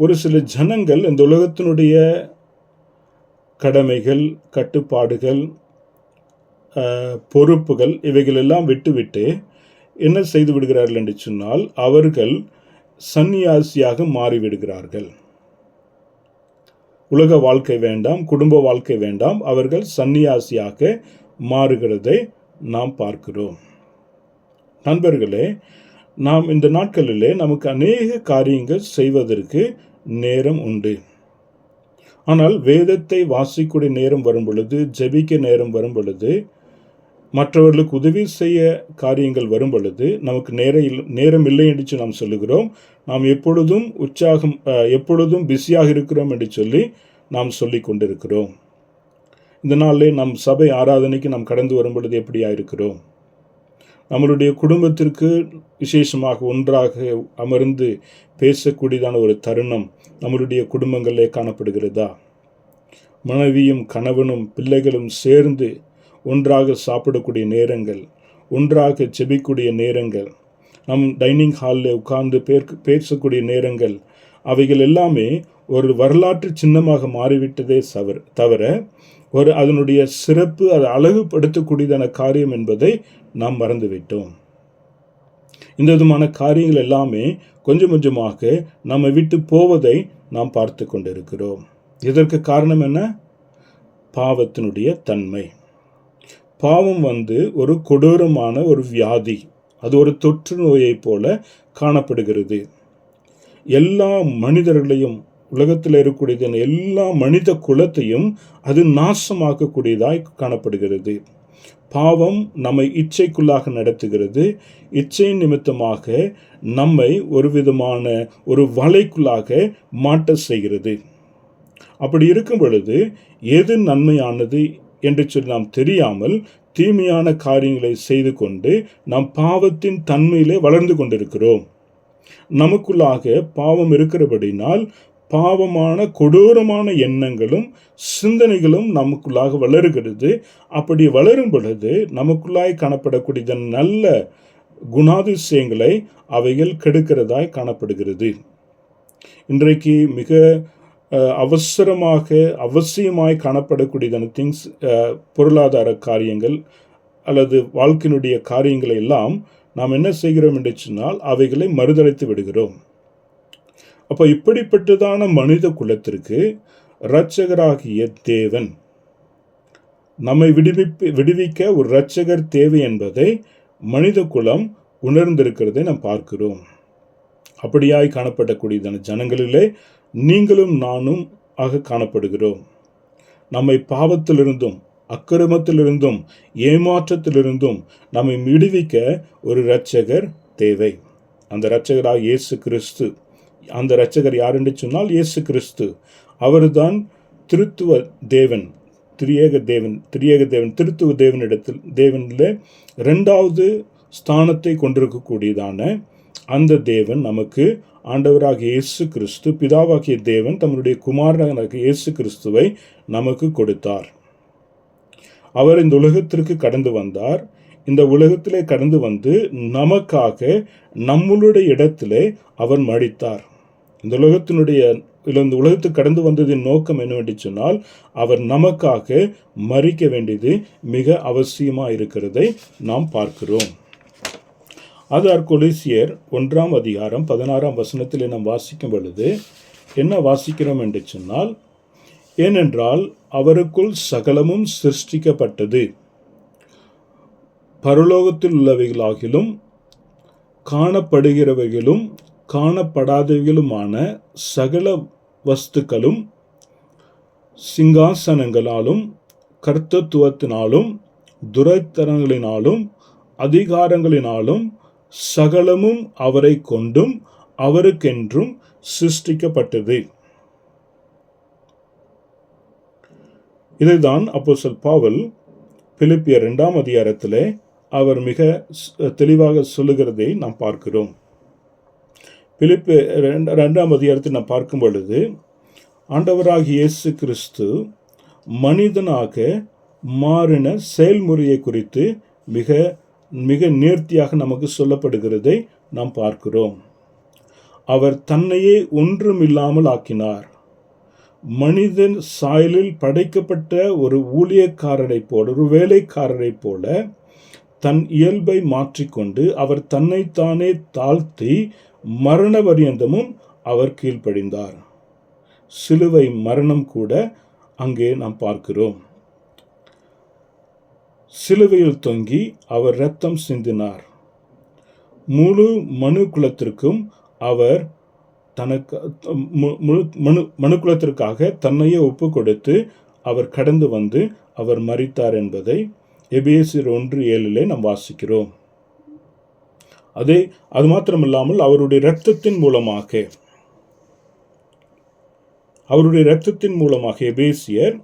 ஒரு சில ஜனங்கள் இந்த உலகத்தினுடைய கடமைகள், கட்டுப்பாடுகள், பொறுப்புகள் இவைகளெல்லாம் விட்டுவிட்டு என்ன செய்து விடுகிறார்கள் என்று சொன்னால், அவர்கள் சந்நியாசியாக மாறிவிடுகிறார்கள். உலக வாழ்க்கை வேண்டாம், குடும்ப வாழ்க்கை வேண்டாம், அவர்கள் சந்நியாசியாக மாறுகிறதை நாம் பார்க்கிறோம். நண்பர்களே, நாம் இந்த நாட்களிலே நமக்கு அநேக காரியங்கள் செய்வதற்கு நேரம் உண்டு. ஆனால் வேதத்தை வாசிக்கூடிய நேரம் வரும் பொழுது, ஜெபிக்க நேரம் வரும் பொழுது, மற்றவர்களுக்கு உதவி செய்ய காரியங்கள் வரும் பொழுது நமக்கு நேரம் இல்லை என்று நாம் சொல்லுகிறோம். நாம் எப்பொழுதும் பிஸியாக இருக்கிறோம் என்று சொல்லி நாம் சொல்லி கொண்டிருக்கிறோம். இந்த நாளிலே நம் சபை ஆராதனைக்கு நாம் கடந்து வரும் பொழுது எப்படியா இருக்கிறோம்? நம்மளுடைய குடும்பத்திற்கு விசேஷமாக ஒன்றாக அமர்ந்து பேசக்கூடியதான ஒரு தருணம் நம்மளுடைய குடும்பங்களிலே காணப்படுகிறதா? மனைவியும் கணவனும் பிள்ளைகளும் சேர்ந்து ஒன்றாக சாப்பிடக்கூடிய நேரங்கள், ஒன்றாக செபிக்கூடிய நேரங்கள், நம் டைனிங் ஹாலில் உட்கார்ந்து பேசக்கூடிய நேரங்கள், அவைகள் எல்லாமே ஒரு வரலாற்று சின்னமாக மாறிவிட்டதே தவிர அதனுடைய சிறப்பு, அதை அழகுபடுத்தக்கூடியதான காரியம் என்பதை நாம் மறந்துவிட்டோம். இந்த விதமான காரியங்கள் எல்லாமே கொஞ்சம் கொஞ்சமாக நம்மை விட்டு போவதை நாம் பார்த்து கொண்டிருக்கிறோம். இதற்கு காரணம் என்ன? பாவத்தினுடைய தன்மை. பாவம் ஒரு கொடூரமான ஒரு வியாதி. அது ஒரு தொற்று நோயை போல காணப்படுகிறது. எல்லா மனிதர்களையும், உலகத்தில் இருக்கக்கூடிய எல்லா மனித குலத்தையும் அது நாசமாக்கக்கூடியதாய் காணப்படுகிறது. பாவம் நம்மை இச்சைக்குள்ளாக நடத்துகிறது. இச்சையின் நிமித்தமாக நம்மை ஒரு விதமான ஒரு வலைக்குள்ளாக மாட்ட செய்கிறது. அப்படி இருக்கும் பொழுது எது நன்மையானது என்று சொல்லி நாம் தெரியாமல் தீமையான காரியங்களை செய்து கொண்டு நாம் பாவத்தின் தன்மையிலே வளர்ந்து கொண்டிருக்கிறோம். நமக்குள்ளாக பாவம் இருக்கிறபடினால் பாவமான கொடூரமான எண்ணங்களும் சிந்தனைகளும் நமக்குள்ளாக வளருகிறது. அப்படி வளரும் பொழுது நமக்குள்ளாய் காணப்படக்கூடிய நல்ல குணாதிசயங்களை அவைகள் கெடுக்கிறதாய் காணப்படுகிறது. இன்றைக்கு மிக அவசியமாய் காணப்படக்கூடியதான பொருளாதார காரியங்கள் அல்லது வாழ்க்கையினுடைய காரியங்களை எல்லாம் நாம் என்ன செய்கிறோம் என்று சொன்னால் அவைகளை மறுதளித்து விடுகிறோம். அப்போ இப்படிப்பட்டதான மனித குலத்திற்கு இரட்சகராகிய தேவன் நம்மை விடுவிக்க ஒரு இரட்சகர் தேவை என்பதை மனித குலம் உணர்ந்திருக்கிறதை நாம் பார்க்கிறோம். அப்படியாய் காணப்படக்கூடியதான ஜனங்களிலே நீங்களும் நானும் ஆக காணப்படுகிறோம். நம்மை பாவத்திலிருந்தும் அக்கிரமத்திலிருந்தும் ஏமாற்றத்திலிருந்தும் நம்மை விடுவிக்க ஒரு இரட்சகர் தேவை. அந்த இரட்சகராக இயேசு கிறிஸ்து. அந்த இரட்சகர் யார் என்று சொன்னால் இயேசு கிறிஸ்து. அவர்தான் திருத்துவ தேவன், திரியேக தேவன், திருத்துவ தேவனில் இரண்டாவது ஸ்தானத்தை கொண்டிருக்கக்கூடியதான அந்த தேவன் நமக்கு ஆண்டவராக இயேசு கிறிஸ்து, பிதாவாகிய தேவன் தம்முடைய குமாரனாக இயேசு கிறிஸ்துவை நமக்கு கொடுத்தார். அவர் இந்த உலகத்திற்கு கடந்து வந்தார். இந்த உலகத்திலே கடந்து வந்து நமக்காக நம்மளுடைய இடத்திலே அவர் மரித்தார். இந்த உலகத்தினுடைய இந்த உலகத்துக்கு கடந்து வந்ததின் நோக்கம் என்னவென்று சொன்னால், அவர் நமக்காக மரிக்க வேண்டியது மிக அவசியமாக இருக்கிறதை நாம் பார்க்கிறோம். ஆதார் கொலோசியர் 1 அதிகாரம் 16 வசனத்திலே நாம் வாசிக்கும் பொழுது என்ன வாசிக்கிறோம் என்று சொன்னால், ஏனென்றால் அவருக்குள் சகலமும் சிருஷ்டிக்கப்பட்டது, பரலோகத்தில் உள்ளவைகளாகிலும் காணப்படுகிறவைகளும் காணப்படாதவைகளுமான சகல வஸ்துக்களும் சிங்காசனங்களாலும் கர்த்தத்துவத்தினாலும் துரைத்தனங்களினாலும் அதிகாரங்களினாலும் சகலமும் அவரை கொண்டும் அவருக்கென்றும் சிருஷ்டிக்கப்பட்டது. இதைதான் அப்போஸ்தலன் பவுல் பிலிப்பியர் 2 அதிகாரத்திலே அவர் மிக தெளிவாக சொல்லுகிறதை நாம் பார்க்கிறோம். பிலிப்பியர் 2 அதிகாரத்தை நாம் பார்க்கும் பொழுது, ஆண்டவராகிய இயேசு கிறிஸ்து மனிதனாக மாறின செயல்முறையை குறித்து மிக மிக நேர்த்தியாக நமக்கு சொல்லப்படுகிறதை நாம் பார்க்கிறோம். அவர் தன்னையே ஒன்றுமில்லாமல் ஆக்கினார். மனிதன் சாயலில் படைக்கப்பட்ட ஒரு ஊழியக்காரரை போல, ஒரு வேலைக்காரரை போல தன் இயல்பை மாற்றிக்கொண்டு அவர் தன்னைத்தானே தாழ்த்தி மரண பரியந்தமும் அவர் கீழ்ப்படிந்தார். சிலுவை மரணம் கூட அங்கே நாம் பார்க்கிறோம். சிலுவையில் தொங்கி அவர் இரத்தம் சிந்தினார். முழு மனு குலத்திற்கும் அவர் மனுக்குலத்திற்காக தன்னையே ஒப்பு கொடுத்து அவர் கடந்து வந்து அவர் மரித்தார் என்பதை எபேசியர் 1:7 நாம் வாசிக்கிறோம். அது மாத்திரமில்லாமல் அவருடைய இரத்தத்தின் மூலமாக எபேசியர்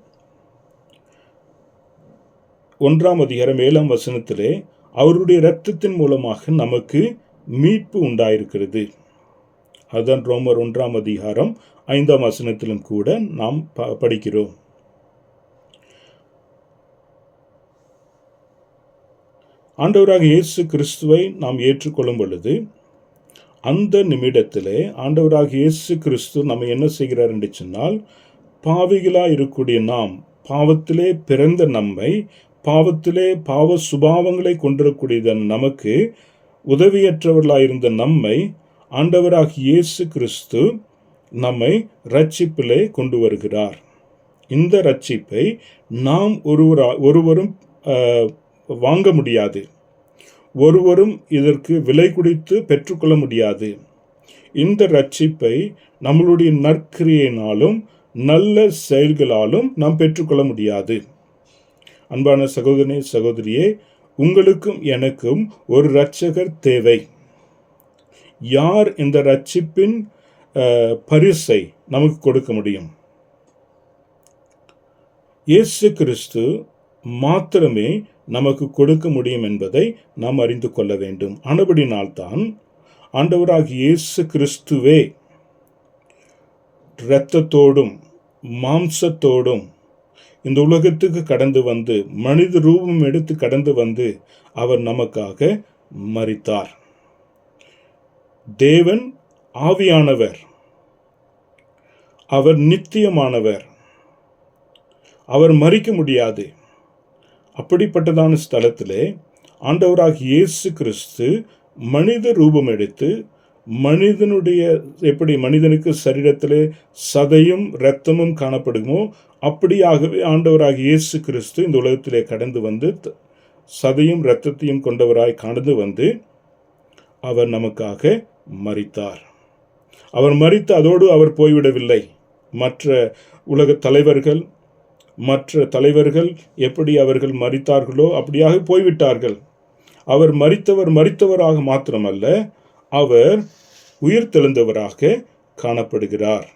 1 அதிகாரம் 7 வசனத்திலே அவருடைய இரத்தத்தின் மூலமாக நமக்கு மீட்பு உண்டாயிருக்கிறது. அதுதான் ரோமர் 1 அதிகாரம் 5 வசனத்திலும் கூட நாம் படிக்கிறோம். ஆண்டவராக இயேசு கிறிஸ்துவை நாம் ஏற்றுக்கொள்ளும் பொழுது அந்த நிமிடத்திலே ஆண்டவராக இயேசு கிறிஸ்து நம்ம என்ன செய்கிறார் என்று சொன்னால், பாவிகளாக இருக்கக்கூடிய நாம், பாவத்திலே பிறந்த நம்மை, பாவத்திலே பாவ சுபாவங்களை கொண்டிருக்கக்கூடிய நமக்கு உதவியற்றவர்களாயிருந்த நம்மை ஆண்டவராக இயேசு கிறிஸ்து நம்மை இரட்சிப்பிலே கொண்டு வருகிறார். இந்த இரட்சிப்பை நாம் ஒருவரும் வாங்க முடியாது. ஒருவரும் இதற்கு விலை கொடுத்து பெற்றுக்கொள்ள முடியாது. இந்த இரட்சிப்பை நம்மளுடைய நற்கிரியையினாலும் நல்ல செயல்களாலும் நாம் பெற்றுக்கொள்ள முடியாது. அன்பான சகோதரனே, சகோதரியே, உங்களுக்கும் எனக்கும் ஒரு இரட்சகர் தேவை. யார் இந்த இரட்சிப்பின் பரிசை நமக்கு கொடுக்க முடியும்? இயேசு கிறிஸ்து மாத்திரமே நமக்கு கொடுக்க முடியும் என்பதை நாம் அறிந்து கொள்ள வேண்டும். ஆனபடினால்தான் ஆண்டவராகிய இயேசு கிறிஸ்துவே இரத்தத்தோடும் மாம்சத்தோடும் இந்த உலகத்துக்கு கடந்து வந்து மனித ரூபம் எடுத்து கடந்து வந்து அவர் நமக்காக மரித்தார். தேவன் ஆவியானவர், அவர் நித்தியமானவர், அவர் மரிக்க முடியாது. அப்படிப்பட்டதான ஸ்தலத்திலே ஆண்டவராகிய இயேசு கிறிஸ்து மனித ரூபம் எடுத்து மனிதனுடைய, எப்படி மனிதனுக்கு சரீரத்திலே சதையும் இரத்தமும் காணப்படுமோ அப்படியாகவே ஆண்டவராகிய இயேசு கிறிஸ்து இந்த உலகத்திலே கடந்து வந்து சதையும் இரத்தத்தையும் கொண்டவராய் கடந்து வந்து அவர் நமக்காக மரித்தார். அவர் மரித்து அதோடு அவர் போய்விடவில்லை. மற்ற உலக தலைவர்கள், மற்ற தலைவர்கள் எப்படி அவர்கள் மரித்தார்களோ அப்படியாக போய்விட்டார்கள். அவர் மரித்தவராக மாத்திரமல்ல, அவர் உயிர்த்தெழுந்தவராக காணப்படுகிறார்.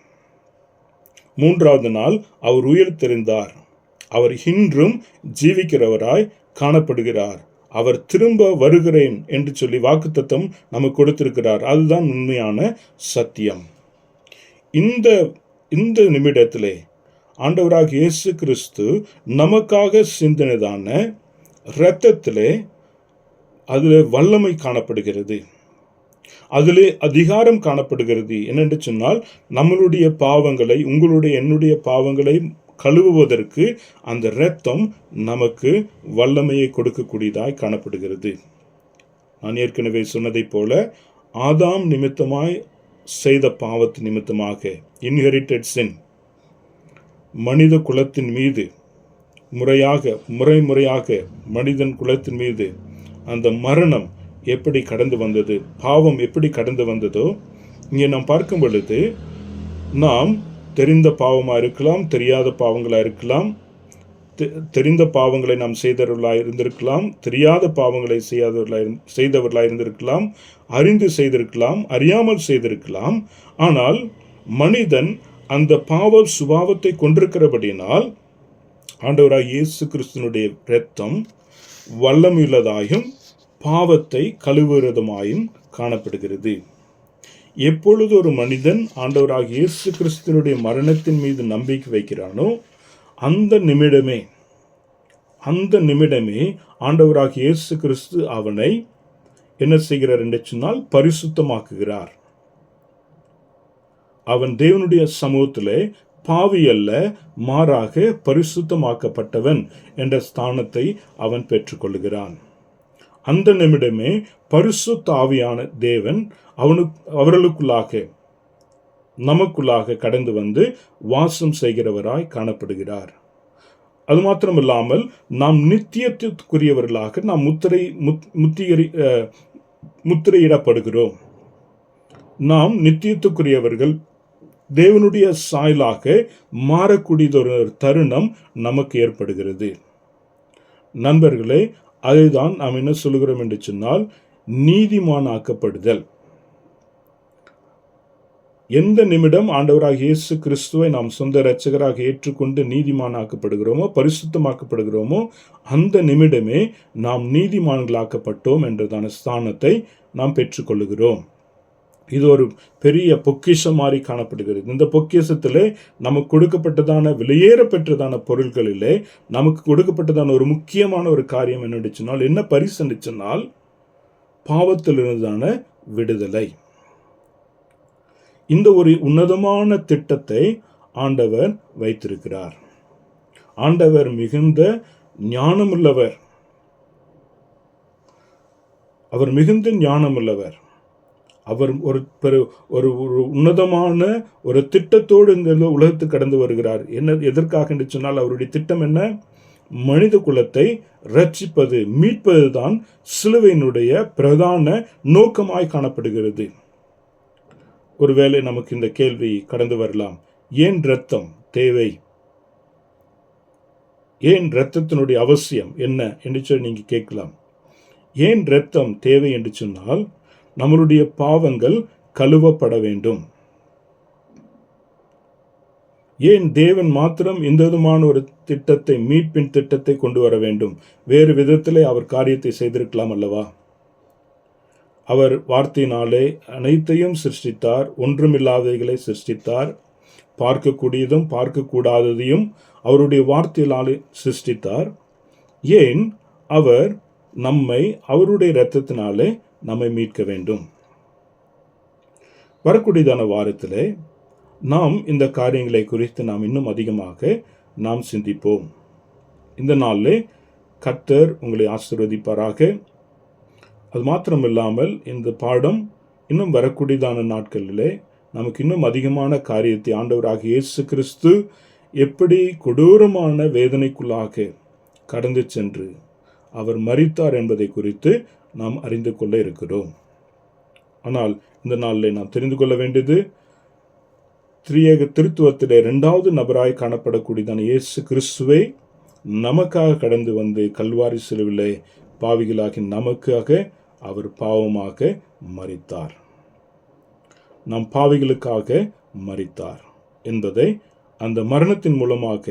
3வது நாள் அவர் உயிர்த்தெழுந்தார். அவர் இன்றும் ஜீவிக்கிறவராய் காணப்படுகிறார். அவர் திரும்ப வருகிறேன் என்று சொல்லி வாக்குத்தத்தம் நமக்கு கொடுத்திருக்கிறார். அதுதான் உண்மையான சத்தியம். இந்த நிமிடத்திலே ஆண்டவராக இயேசு கிறிஸ்து நமக்காக சிந்தினதான இரத்தத்திலே அதில் வல்லமை காணப்படுகிறது. அதிலே அதிகாரம் காணப்படுகிறது. என்னென்று சொன்னால், நம்மளுடைய பாவங்களை, உங்களுடைய என்னுடைய பாவங்களை கழுவுவதற்கு அந்த இரத்தம் நமக்கு வல்லமையை கொடுக்கக்கூடியதாய் காணப்படுகிறது. நான் ஏற்கனவே சொன்னதைப் போல, ஆதாம் நிமித்தமாய் செய்த பாவத்தின் நிமித்தமாக இன்ஹெரிட்டட் சின் மனித குலத்தின் மீது முறைமுறையாக மனிதன் குலத்தின் மீது அந்த மரணம் எப்படி கடந்து வந்தது, பாவம் எப்படி கடந்து வந்ததோ, இங்கே நாம் பார்க்கும் பொழுது நாம் தெரிந்த பாவமாக இருக்கலாம், தெரியாத பாவங்களாக இருக்கலாம், தெரிந்த பாவங்களை நாம் செய்தவர்களாக இருந்திருக்கலாம், தெரியாத பாவங்களை செய்தவர்களாக இருந்திருக்கலாம், அறிந்து செய்திருக்கலாம், அறியாமல் செய்திருக்கலாம். ஆனால் மனிதன் அந்த பாவ சுபாவத்தை கொண்டிருக்கிறபடியினால் ஆண்டவராக இயேசு கிறிஸ்துனுடைய இரத்தம் வல்லமையுள்ளதாயும் பாவத்தை கழுவுறதுமாயும் காணப்படுகிறது. எப்பொழுது ஒரு மனிதன் ஆண்டவராக இயேசு கிறிஸ்துனுடைய மரணத்தின் மீது நம்பிக்கை வைக்கிறானோ அந்த நிமிடமே ஆண்டவராக இயேசு கிறிஸ்து அவனை என்ன செய்கிறார் என்று சொன்னால் பரிசுத்தமாக்குகிறார். அவன் தேவனுடைய சமூகத்திலே பாவி அல்ல, மாறாக பரிசுத்தமாக்கப்பட்டவன் என்ற ஸ்தானத்தை அவன் பெற்றுக்கொள்கிறான். அந்த நிமிடமே பரிசுத்த ஆவியான தேவன் அவர்களுக்குள்ளாக நமக்குள்ளாக கடந்து வந்து வாசம் செய்கிறவராய் காணப்படுகிறார். அது மாத்திரமில்லாமல் நாம் நித்தியத்திற்குரியவர்களாக நாம் முத்திரையிடப்படுகிறோம். நாம் நித்தியத்துக்குரியவர்கள், தேவனுடைய சாயலாக மாறக்கூடியதொரு தருணம் நமக்கு ஏற்படுகிறது. நண்பர்களே, அதைதான் நாம் என்ன சொல்கிறோம் என்று சொன்னால், நீதிமானாக்கப்படுதல். எந்த நிமிடம் ஆண்டவராக இயேசு கிறிஸ்துவை நாம் சொந்த இரட்சகராக ஏற்றுக்கொண்டு நீதிமானாக்கப்படுகிறோமோ, பரிசுத்தமாக்கப்படுகிறோமோ, அந்த நிமிடமே நாம் நீதிமான்களாக்கப்பட்டோம் என்றதான ஸ்தானத்தை நாம் பெற்றுக்கொள்ளுகிறோம். இது ஒரு பெரிய பொக்கிஷம் மாதிரி காணப்படுகிறது. இந்த பொக்கிஷத்திலே நமக்கு கொடுக்கப்பட்டதான விலையேற பெற்றதான பொருள்களிலே நமக்கு கொடுக்கப்பட்டதான ஒரு முக்கியமான ஒரு காரியம் என்னென்னு சொன்னால், என்ன பரிசு சொன்னால், பாவத்திலிருந்தான விடுதலை. இந்த ஒரு உன்னதமான திட்டத்தை ஆண்டவர் வைத்திருக்கிறார். ஆண்டவர் மிகுந்த ஞானமுள்ளவர். அவர் மிகுந்த ஞானமுள்ளவர். அவர் ஒரு உன்னதமான ஒரு திட்டத்தோடு இந்த உலகத்துக்கு கடந்து வருகிறார். எதற்காக என்று சொன்னால், அவருடைய திட்டம் என்ன? மனித குலத்தை ரட்சிப்பது, மீட்பதுதான் சிலுவையினுடைய பிரதான நோக்கமாய் காணப்படுகிறது. ஒருவேளை நமக்கு இந்த கேள்வி கடந்து வரலாம், ஏன் இரத்தம் தேவை, ஏன் இரத்தத்தினுடைய அவசியம் என்ன என்று சொல்லி நீங்க கேட்கலாம். ஏன் இரத்தம் தேவை என்று சொன்னால், நம்மளுடைய பாவங்கள் கழுவப்பட வேண்டும். ஏன் தேவன் மாத்திரம் இந்த விதமான ஒரு திட்டத்தை, மீட்பின் திட்டத்தை கொண்டு வர வேண்டும்? வேறு விதத்திலே அவர் காரியத்தை செய்திருக்கலாம் அல்லவா? அவர் வார்த்தையினாலே அனைத்தையும் சிருஷ்டித்தார், ஒன்றுமில்லாதவைகளை சிருஷ்டித்தார், பார்க்கக்கூடியதும் பார்க்கக்கூடாததையும் அவருடைய வார்த்தையினாலே சிருஷ்டித்தார். ஏன் அவர் நம்மை அவருடைய இரத்தத்தினாலே நம்மை மீட்க வேண்டும்? வரக்கூடியதான வாரத்திலே நாம் இந்த காரியங்களை குறித்து நாம் இன்னும் அதிகமாக நாம் சிந்திப்போம். இந்த நாளிலே கர்த்தர் உங்களை ஆசீர்வதிப்பாராக. அது மாத்திரமில்லாமல் இந்த பாடம் இன்னும் வரக்கூடியதான நாட்களிலே நமக்கு இன்னும் அதிகமான காரியத்தை ஆண்டவராக இயேசு கிறிஸ்து எப்படி கொடூரமான வேதனைக்குள்ளாக கடந்து சென்று அவர் மரித்தார் என்பதை குறித்து நாம் அறிந்து கொள்ள இருக்கிறோம். ஆனால் இந்த நாளில் நாம் தெரிந்து கொள்ள வேண்டியது, திரியேக திருத்துவத்திலே இரண்டாவது நபராய் காணப்படக்கூடியதான இயேசு கிறிஸ்துவை நமக்காக கடந்து வந்து கல்வாரி சிலுவிலே பாவிகளாகி நமக்காக அவர் பாவமாக மரித்தார். நம் பாவிகளுக்காக மரித்தார் என்பதை அந்த மரணத்தின் மூலமாக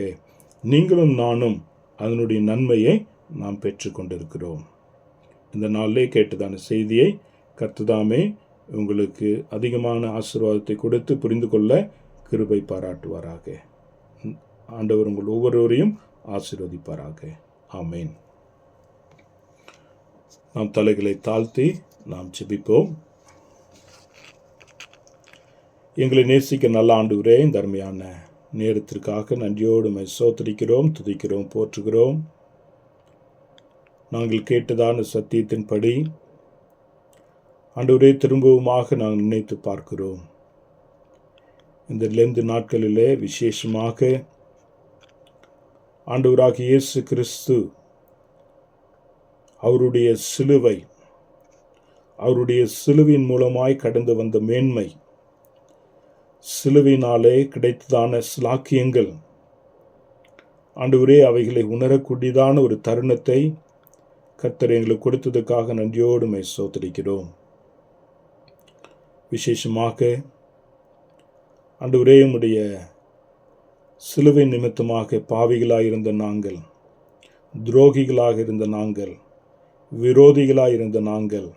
நீங்களும் நானும் அதனுடைய நன்மையை நாம் பெற்று கொண்டிருக்கிறோம். இந்த நாளிலே கேட்டதான செய்தியை கர்த்ததாமே உங்களுக்கு அதிகமான ஆசீர்வாதத்தை கொடுத்து புரிந்து கொள்ள கிருபை பாராட்டுவாராக. ஆண்டவர் உங்கள் ஒவ்வொருவரையும் ஆசீர்வதிப்பாராக. ஆமேன். நாம் தலைகளை தாழ்த்தி நாம் ஜெபிப்போம். எங்களை நேசிக்க நல்ல ஆண்டவரே, இந்த அருமையான நேரத்திற்காக நன்றியோடு உம்மை ஸ்தோத்திரிக்கிறோம், துதிக்கிறோம், போற்றுகிறோம். நாங்கள் கேட்டதான சத்தியத்தின்படி ஆண்டவரே திரும்பவுமாக நாங்கள் நினைத்து பார்க்கிறோம். இந்த லெந்து நாட்களிலே விசேஷமாக ஆண்டவராகிய இயேசு கிறிஸ்து அவருடைய சிலுவை, அவருடைய சிலுவின் மூலமாய் கடந்து வந்த மேன்மை, சிலுவினாலே கிடைத்ததான ஸ்லாக்கியங்கள், ஆண்டவரே அவைகளை உணரக்கூடியதான ஒரு தருணத்தை கர்த்தர் எங்களுக்கு கொடுத்ததுக்காக நன்றியோடு உம்மை ஸ்தோத்திரிக்கிறோம். விசேஷமாக ஆண்டவரே உம்முடைய சிலுவை நிமித்தமாக பாவிகளாக இருந்த நாங்கள், துரோகிகளாக இருந்த நாங்கள், விரோதிகளாக இருந்த நாங்கள்,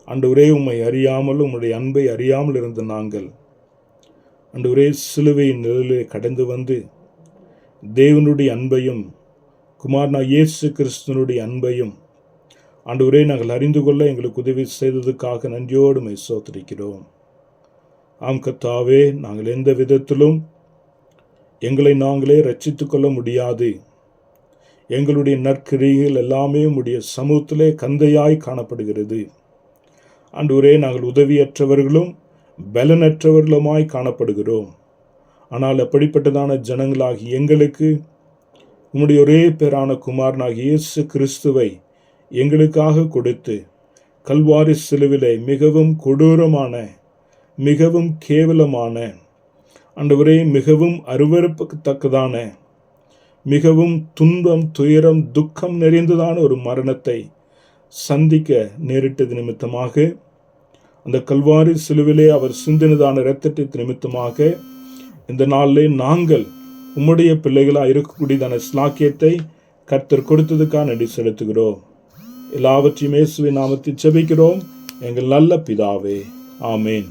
ஆண்டவரே உம்மை அறியாமல் உம்முடைய அன்பை அறியாமல் இருந்த நாங்கள், ஆண்டவரே சிலுவையின் நிழலிலே கடந்து வந்து தேவனுடைய அன்பையும் குமாரனாகிய இயேசு கிறிஸ்துவனுடைய அன்பையும் ஆண்டவரே நாங்கள் அறிந்து கொள்ள எங்களுக்கு உதவி செய்ததுக்காக நன்றியோடு உம்மை ஸ்தோத்திரிக்கிறோம். ஆம் கர்த்தாவே, நாங்கள் எந்த விதத்திலும் எங்களை நாங்களே ரட்சித்துக் கொள்ள முடியாது. எங்களுடைய நற்கிரியைகள் எல்லாமே உம்முடைய சமூகத்திலே கந்தையாய் காணப்படுகிறது. ஆண்டவரே, நாங்கள் உதவியற்றவர்களும் பலனற்றவர்களுமாய் காணப்படுகிறோம். ஆனால் அப்படிப்பட்டதான ஜனங்களாகி எங்களுக்கு உம்முடைய ஒரே பேரான குமாரனாகிய இயேசு கிறிஸ்துவை எங்களுக்காக கொடுத்து கல்வாரி சிலுவிலே மிகவும் கொடூரமான, மிகவும் கேவலமான, ஆண்டவரே மிகவும் அருவருப்புத்தக்கதான, மிகவும் துன்பம், துயரம், துக்கம் நிறைந்ததான ஒரு மரணத்தை சந்திக்க நேரிட்டது நிமித்தமாக, அந்த கல்வாரி சிலுவிலே அவர் சிந்தினதான இரத்தத்தின் நிமித்தமாக இந்த நாளிலே நாங்கள் உம்முடைய பிள்ளைகளாக இருக்கக்கூடியதான ஸ்லாக்கியத்தை கர்த்தர் கொடுத்ததுக்காக நன்றி செலுத்துகிறோம். எல்லாவற்றையும் இயேசுவின் நாமத்தில் ஜெபிக்கிறோம் எங்கள் நல்ல பிதாவே, ஆமேன்.